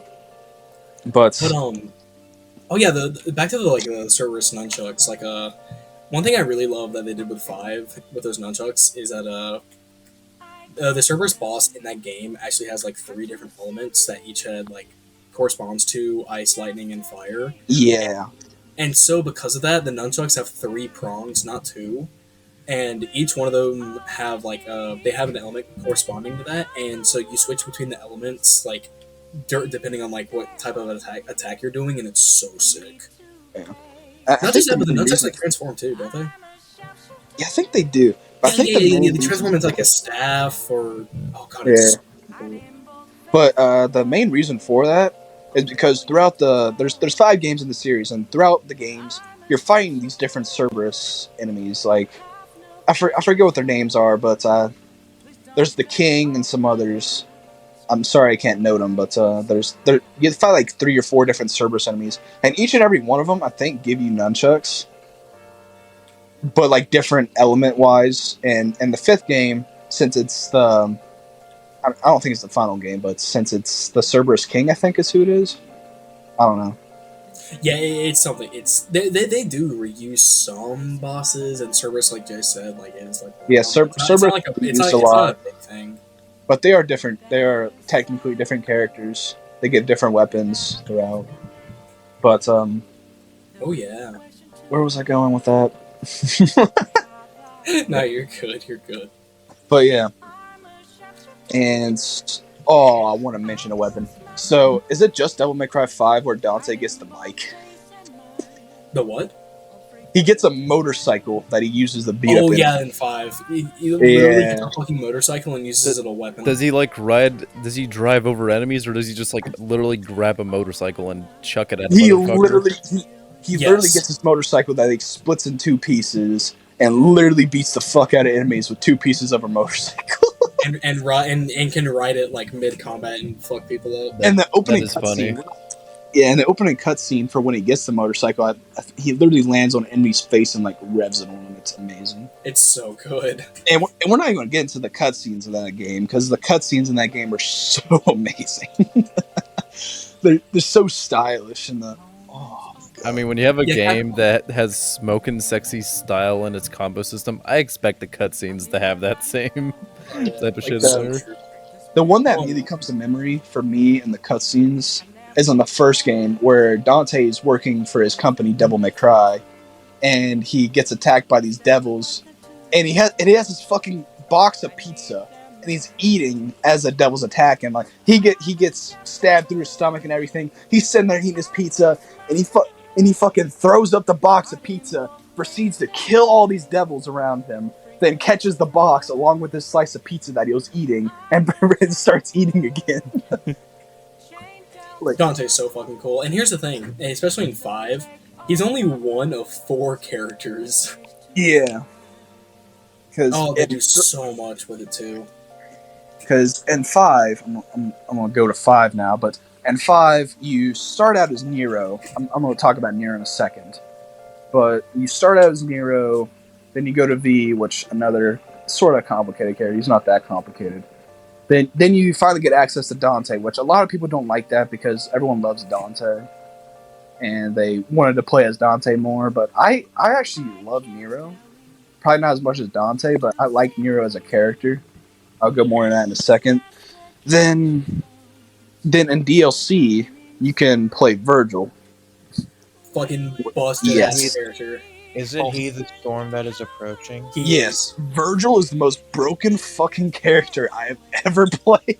but oh yeah, the back to the Cerberus nunchucks. Like one thing I really love that they did with 5 with those nunchucks is that the Cerberus boss in that game actually has like 3 different elements that each had like corresponds to ice, lightning, and fire. yeah. And so because of that, the nunchucks have 3 prongs, not 2. And each one of them have like they have an element corresponding to that, and so you switch between the elements like depending on like what type of attack you're doing, and it's so sick. Yeah. Not just that, but the nunchucks like transform too, don't they? Yeah, I think they do. I think they transform into like a staff or it's so cool. But the main reason for that is because throughout there's 5 games in the series, and throughout the games you're fighting these different Cerberus enemies. Like I forget what their names are, but there's the King and some others. I'm sorry I can't note them, but you fight like 3 or 4 different Cerberus enemies, and each and every one of them I think give you nunchucks, but like different element wise. And in the 5th game, since it's the I don't think it's the final game, but since it's the Cerberus King, I think is who it is. I don't know. Yeah, it's something. It's they do reuse some bosses, and Cerberus, like Jay said, like it's like Cerberus it's not a big thing. But they are different. They are technically different characters. They get different weapons throughout. But oh yeah. Where was I going with that? No, you're good. You're good. But yeah. And I want to mention a weapon. So, is it just Devil May Cry 5 where Dante gets the mic? The what? He gets a motorcycle that he uses to beat up. Oh yeah, in 5, he literally gets a fucking motorcycle and uses it as a weapon. Does he like ride? Does he drive over enemies, or does he just like literally grab a motorcycle and chuck it at? He literally gets his motorcycle that he splits in 2 pieces and literally beats the fuck out of enemies with 2 pieces of a motorcycle. and can ride it like mid combat and fuck people up. And the opening cutscene. Yeah, and the opening cutscene for when he gets the motorcycle, he literally lands on an enemy's face and like revs it on him. It's amazing. It's so good. And we're not even going to get into the cutscenes of that game because the cutscenes in that game are so amazing. they're so stylish and I mean, when you have a game that has smoking sexy style in its combo system, I expect the cutscenes to have that same type of shit. The one that immediately comes to memory for me in the cutscenes is on the first game where Dante is working for his company, Devil May Cry, and he gets attacked by these devils, and he has this fucking box of pizza, and he's eating as the devils attack him. Like he gets stabbed through his stomach and everything. He's sitting there eating his pizza, and he fucking throws up the box of pizza, proceeds to kill all these devils around him, then catches the box along with this slice of pizza that he was eating, and starts eating again. Dante's so fucking cool. And here's the thing, especially in 5, he's only one of 4 characters. Yeah. They do so much with it too. Because in 5, I'm going to go to 5 now, but in 5, you start out as Nero. I'm going to talk about Nero in a second. But you start out as Nero, then you go to V, which another sort of complicated character. He's not that complicated. Then you finally get access to Dante, which a lot of people don't like that because everyone loves Dante, and they wanted to play as Dante more. But I actually love Nero. Probably not as much as Dante, but I like Nero as a character. I'll go more into that in a second. Then in DLC, you can play Virgil. Fucking busted Yes. ass character. Isn't he the storm that is approaching? He Yes, Virgil is the most broken fucking character I have ever played.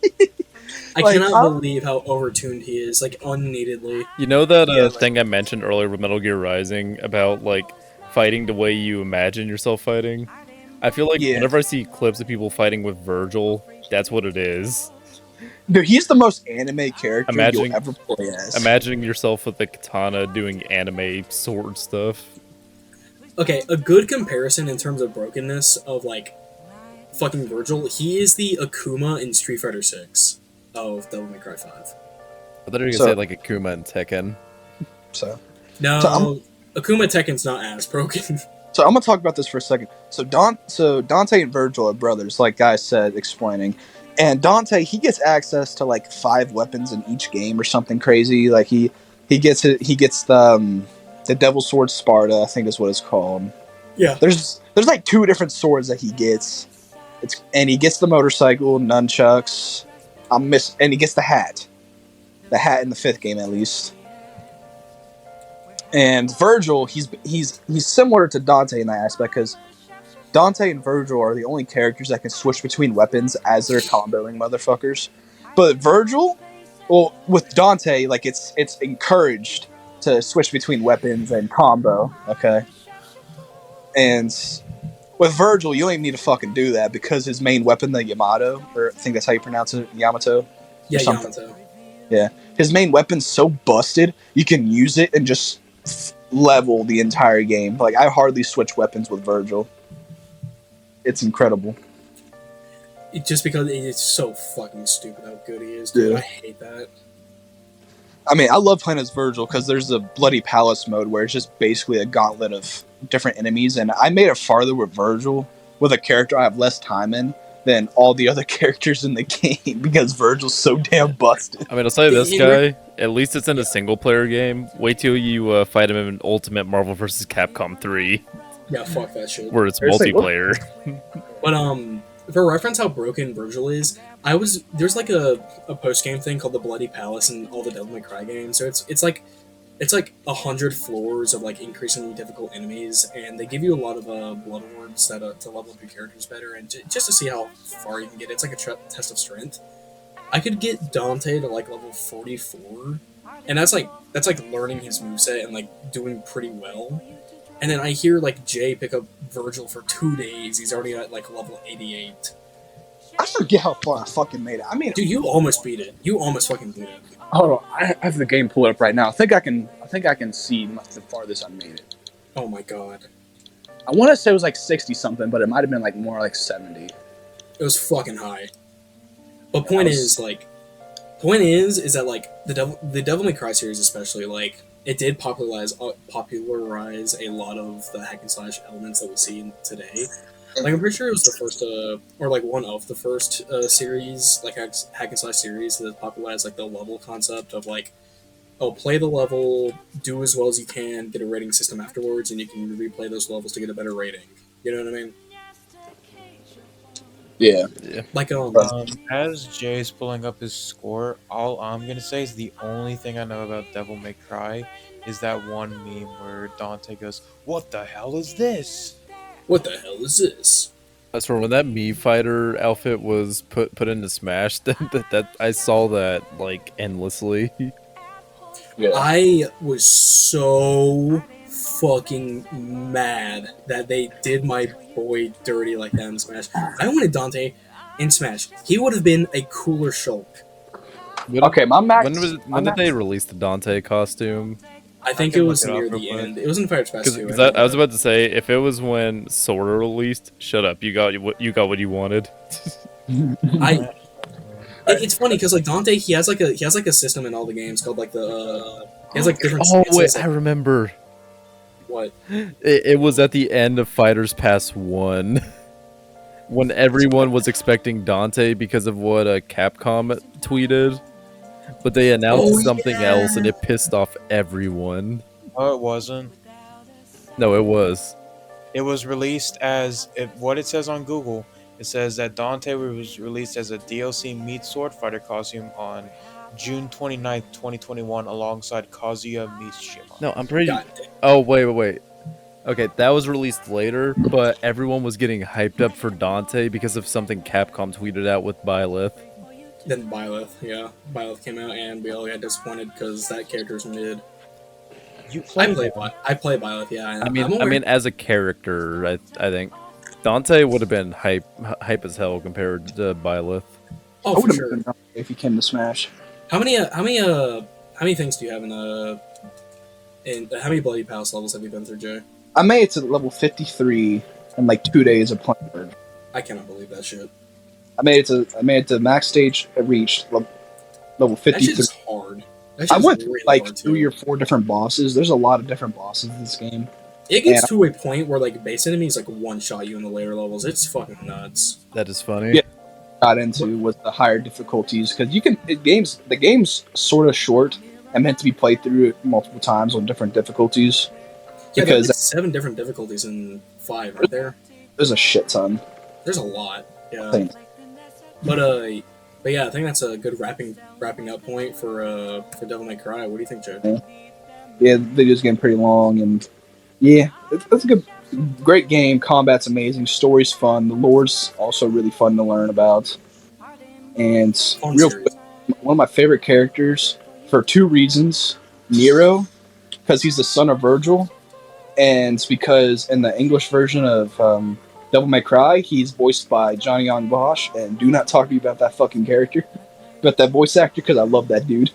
I Like, cannot how- believe how overtuned he is, like unneededly. You know that Yeah, like- thing I mentioned earlier with Metal Gear Rising about like fighting the way you imagine yourself fighting? I feel like Yeah. whenever I see clips of people fighting with Virgil, that's what it is. Dude, he's the most anime character Imagine- you'll ever play as. Imagining yourself with the katana doing anime sword stuff. Okay, a good comparison in terms of brokenness of like fucking Virgil. He is the Akuma in Street Fighter 6 of Devil May Cry 5. I thought you were gonna So- say like Akuma and Tekken. So No, So Akuma Tekken's not as broken. I'm gonna talk about this for a second. So Dante and Virgil are brothers, like Guy said, explaining. And Dante, he gets access to like 5 weapons in each game or something crazy. Like he gets the Devil Sword Sparta, I think is what it's called. Yeah. There's like 2 different swords that he gets. And he gets the motorcycle, nunchucks. And he gets the hat. The hat in the 5th game at least. And Virgil, he's similar to Dante in that aspect because Dante and Virgil are the only characters that can switch between weapons as they're comboing motherfuckers. But Virgil, well, with Dante, like it's encouraged to switch between weapons and combo. Okay, and with Virgil, you don't even need to fucking do that because his main weapon, the Yamato, or I think that's how you pronounce it, Yamato. Yeah, something. Yamato. His main weapon's so busted, you can use it and just level the entire game. Like, I hardly switch weapons with Virgil. It's incredible. Just because it's so fucking stupid how good he is, dude. Yeah. I hate that. I mean, I love playing as Virgil because there's a Bloody Palace mode where it's just basically a gauntlet of different enemies, and I made it farther with Virgil, with a character I have less time in, than all the other characters in the game because Virgil's so damn busted. I mean, I'll tell you this He- guy. At least it's in a single player game. Wait till you fight him in Ultimate Marvel vs. Capcom 3, Yeah, fuck that shit. where it's Seriously, what? multiplayer. But for reference how broken Virgil is, there's like a post game thing called the Bloody Palace in all the Devil May Cry games. So it's like 100 floors of like increasingly difficult enemies, and they give you a lot of blood orbs that to level up your characters better, and just to see how far you can get. It's like a test of strength. I could get Dante to like level 44, and that's like learning his moveset and like doing pretty well. And then I hear like Jay pick up Virgil for 2 days. He's already at like level 88. I forget how far I fucking made it. I mean, Dude, you almost beat it. You almost fucking beat it. Hold on, I have the game pulled up right now. I think I can see the farthest I made it. Oh my god. I want to say it was like 60 something, but it might have been like more like 70. It was fucking high. But point was- is that like the Devil May Cry series especially, like it did popularize a lot of the hack and slash elements that we see today. Like I'm pretty sure it was the first or like one of the first series, like hack and slash series that popularized like the level concept of like, oh, play the level, do as well as you can, get a rating system afterwards, and you can replay those levels to get a better rating. You know what I mean? yeah. Like As Jay's pulling up his score, all I'm gonna say is the only thing I know about Devil May Cry is that one meme where Dante goes, "What the hell is this?" what the hell is this? That's where when that Mii Fighter outfit was put into Smash, that I saw that like endlessly. Yeah. I was so fucking mad that they did my boy dirty like that in Smash. I wanted Dante in Smash. He would have been a cooler Shulk. Okay, my max. When did they release the Dante costume? I think can it look was it up near real the quick. end. It was in Fire Pass 2. Because I was about to say, if it was when Sora released, shut up. You got what you wanted. It's funny because like Dante, he has like a system in all the games called like the he has like different. Oh stances, wait, like, I remember. what? It was at the end of Fighters Pass 1. when everyone was expecting Dante because of what Capcom tweeted, but they announced Oh, something yeah. else and it pissed off everyone. Oh, it wasn't. No, it was. It was released as what it says on Google. It says that Dante was released as a DLC meets Sword Fighter costume on June 29th, 2021, alongside Kazuya Mishima. No, I'm pretty. God damn. Oh wait. Okay, that was released later, but everyone was getting hyped up for Dante because of something Capcom tweeted out with Byleth. Then Byleth, yeah. Byleth came out and we all got disappointed because that character's mid. You I played play Byleth, yeah. I mean, as a character, I think Dante would have been hype as hell compared to Byleth. Oh, I for would have sure. been if he came to Smash. How many things do you have in how many Bloody Palace levels have you been through, Jay? I made it to level 53 in like 2 days of playing Verge. I cannot believe that shit. I made it to max stage. I reached level That 53. shit is hard. That I shit's went really through like hard, 3 too. or 4 different bosses. There's a lot of different bosses in this game. It gets and- to a point where like base enemies like one shot you in the later levels. It's fucking nuts. That is funny. Yeah. Got into was the higher difficulties because the game's sort of short and meant to be played through multiple times on different difficulties. Yeah, Because- there's like 7 different difficulties in 5, aren't there? There's a shit ton. There's a lot. Yeah. Same. But yeah, I think that's a good wrapping up point for Devil May Cry. What do you think, Joe? Yeah, the video's getting pretty long, and yeah, it's a great game. Combat's amazing, story's fun, the lore's also really fun to learn about, and Fun real series. quick, one of my favorite characters for 2 reasons: Nero, because he's the son of Virgil, and because in the English version of Devil May Cry, he's voiced by Johnny Young Bosch, and do not talk to me about that fucking character, about that voice actor, because I love that dude.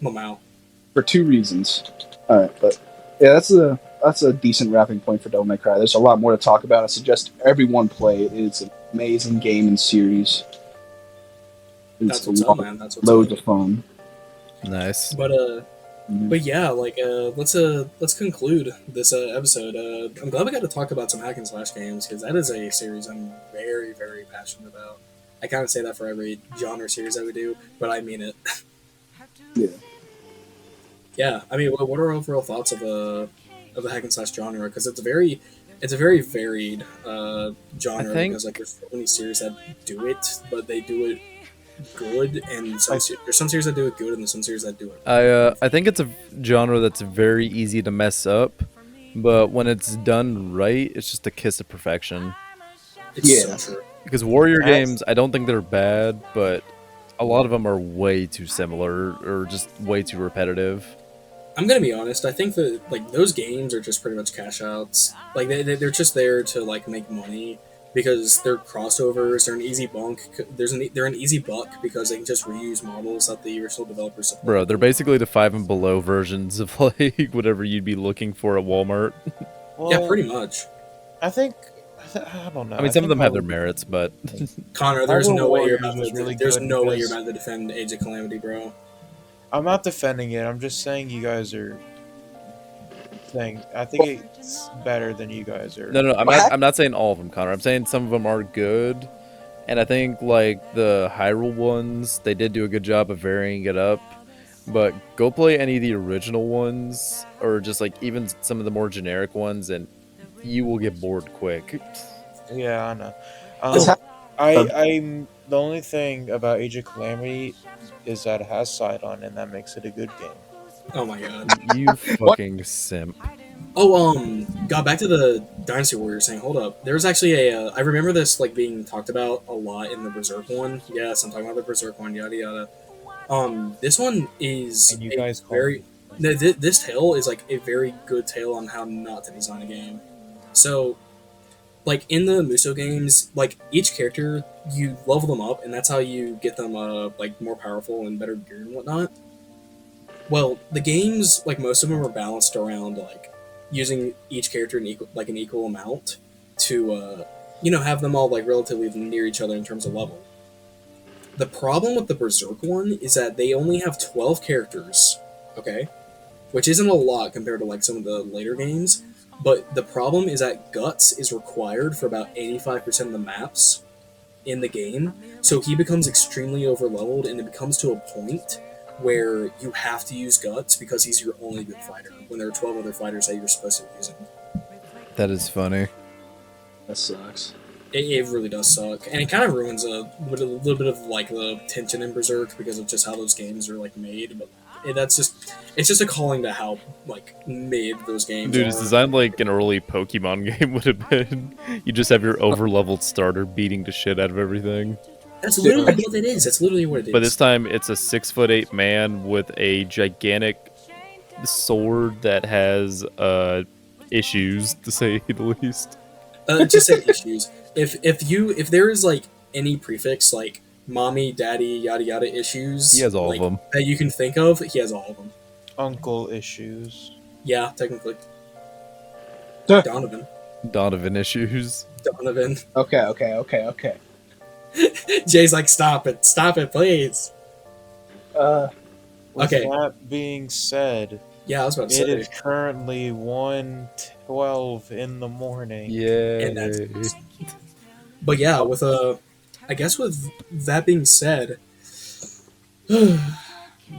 Mamau. For 2 reasons. All right, but yeah, that's a decent wrapping point for Devil May Cry. There's a lot more to talk about. I suggest everyone play it. It's an amazing game and series. That's It's what's up, man. That's what's loads up. of fun. Nice. But yeah, like let's conclude this episode. I'm glad we got to talk about some hack and slash games because that is a series I'm very very passionate about. I kind of say that for every genre series that we do, but I mean it. Yeah. Yeah, I mean, what are overall thoughts of the hack and slash genre? Because it's a very varied genre. I think- Because like there's so many series that do it, but they do it good, and there's some series that do it good, and there's some series that do it. I think it's a genre that's very easy to mess up, but when it's done right, it's just a kiss of perfection. It's Yeah. so true. Because Warrior That's- games, I don't think they're bad, but a lot of them are way too similar or just way too repetitive. I'm gonna be honest. I think that like those games are just pretty much cash outs. Like they're just there to like make money because they're crossovers. They're an easy bunk. They're an easy buck because they can just reuse models that the original developers support. Bro, they're basically the 5 and below versions of like whatever you'd be looking for at Walmart. Well, Yeah, pretty much. I think I don't know. I mean, some of think them have their Hyrule- merits, but Connor, there's Hyrule no way you're Warriors about was to. really There's good no way you're because- about to defend Age of Calamity, bro. I'm not defending it. I'm just saying you guys are saying. I think it's better than you guys are. no, What? I'm not saying all of them, Connor. I'm saying some of them are good, and I think like the Hyrule ones, they did do a good job of varying it up. But go play any of the original ones, or just like even some of the more generic ones, and you will get bored quick. Yeah, I know. It's ha- I'm the only thing about Age of Calamity is that it has Sidon, and that makes it a good game. Oh my god. You fucking simp. Oh, got back to the Dynasty Warriors thing. Hold up. There was actually I remember this like being talked about a lot in the Berserk one. Yes, I'm talking about the Berserk one. Yada yada. This one is And you a guys call very. No, this tale is like a very good tale on how not to design a game. So, like in the Muso games, like each character you level them up, and that's how you get them like more powerful and better gear and whatnot. Well, the games, like most of them, are balanced around like using each character in an equal amount to have them all like relatively near each other in terms of level. The problem with the Berserk one is that they only have 12 characters, okay? Which isn't a lot compared to like some of the later games, But the problem is that Guts is required for about 85% of the maps in the game, so he becomes extremely overleveled, and it becomes to a point where you have to use Guts because he's your only good fighter when there are 12 other fighters that you're supposed to be using. That is funny. That sucks. It really does suck, and it kind of ruins a little bit of like the tension in Berserk because of just how those games are like made. But it's just a calling to how like made those games. Dude, are. it's designed like an early Pokemon game would have been. You just have your overleveled starter beating the shit out of everything. That's literally what it is. That's literally what it is. But this time, it's a 6'8" man with a gigantic sword that has issues, to say the least. Just say issues. If there is like any prefix like mommy, daddy, yada yada issues, He has all like, of them. that you can think of. He has all of them. Uncle issues. Yeah, technically. Duh. Donovan. Donovan issues. Donovan. Okay. Jay's like, stop it, please. With Okay. that being said, Yeah, I was about to it say. is currently 1:12 in the morning. And that's- But yeah, I guess with that being said,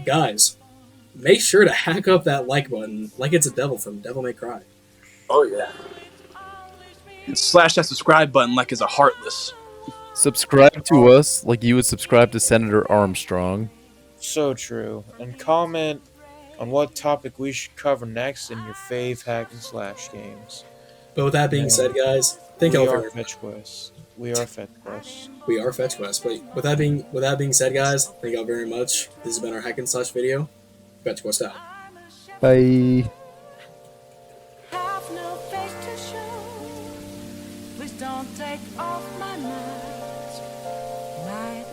guys, make sure to hack up that like button like it's a devil from Devil May Cry. Oh yeah. And slash that subscribe button like it's a heartless. Subscribe to us like you would subscribe to Senator Armstrong. So true. And comment on what topic we should cover next in your fave hack and slash games. But with that being said, guys, thank we y'all are very much. Fetch Quest. We are Fetch Quest. We are Fetch Quest. But with that being said, guys, thank y'all very much. This has been our hack and slash video. Fetch Quest out. Bye. Have no face to show. Please don't take off my mask. Right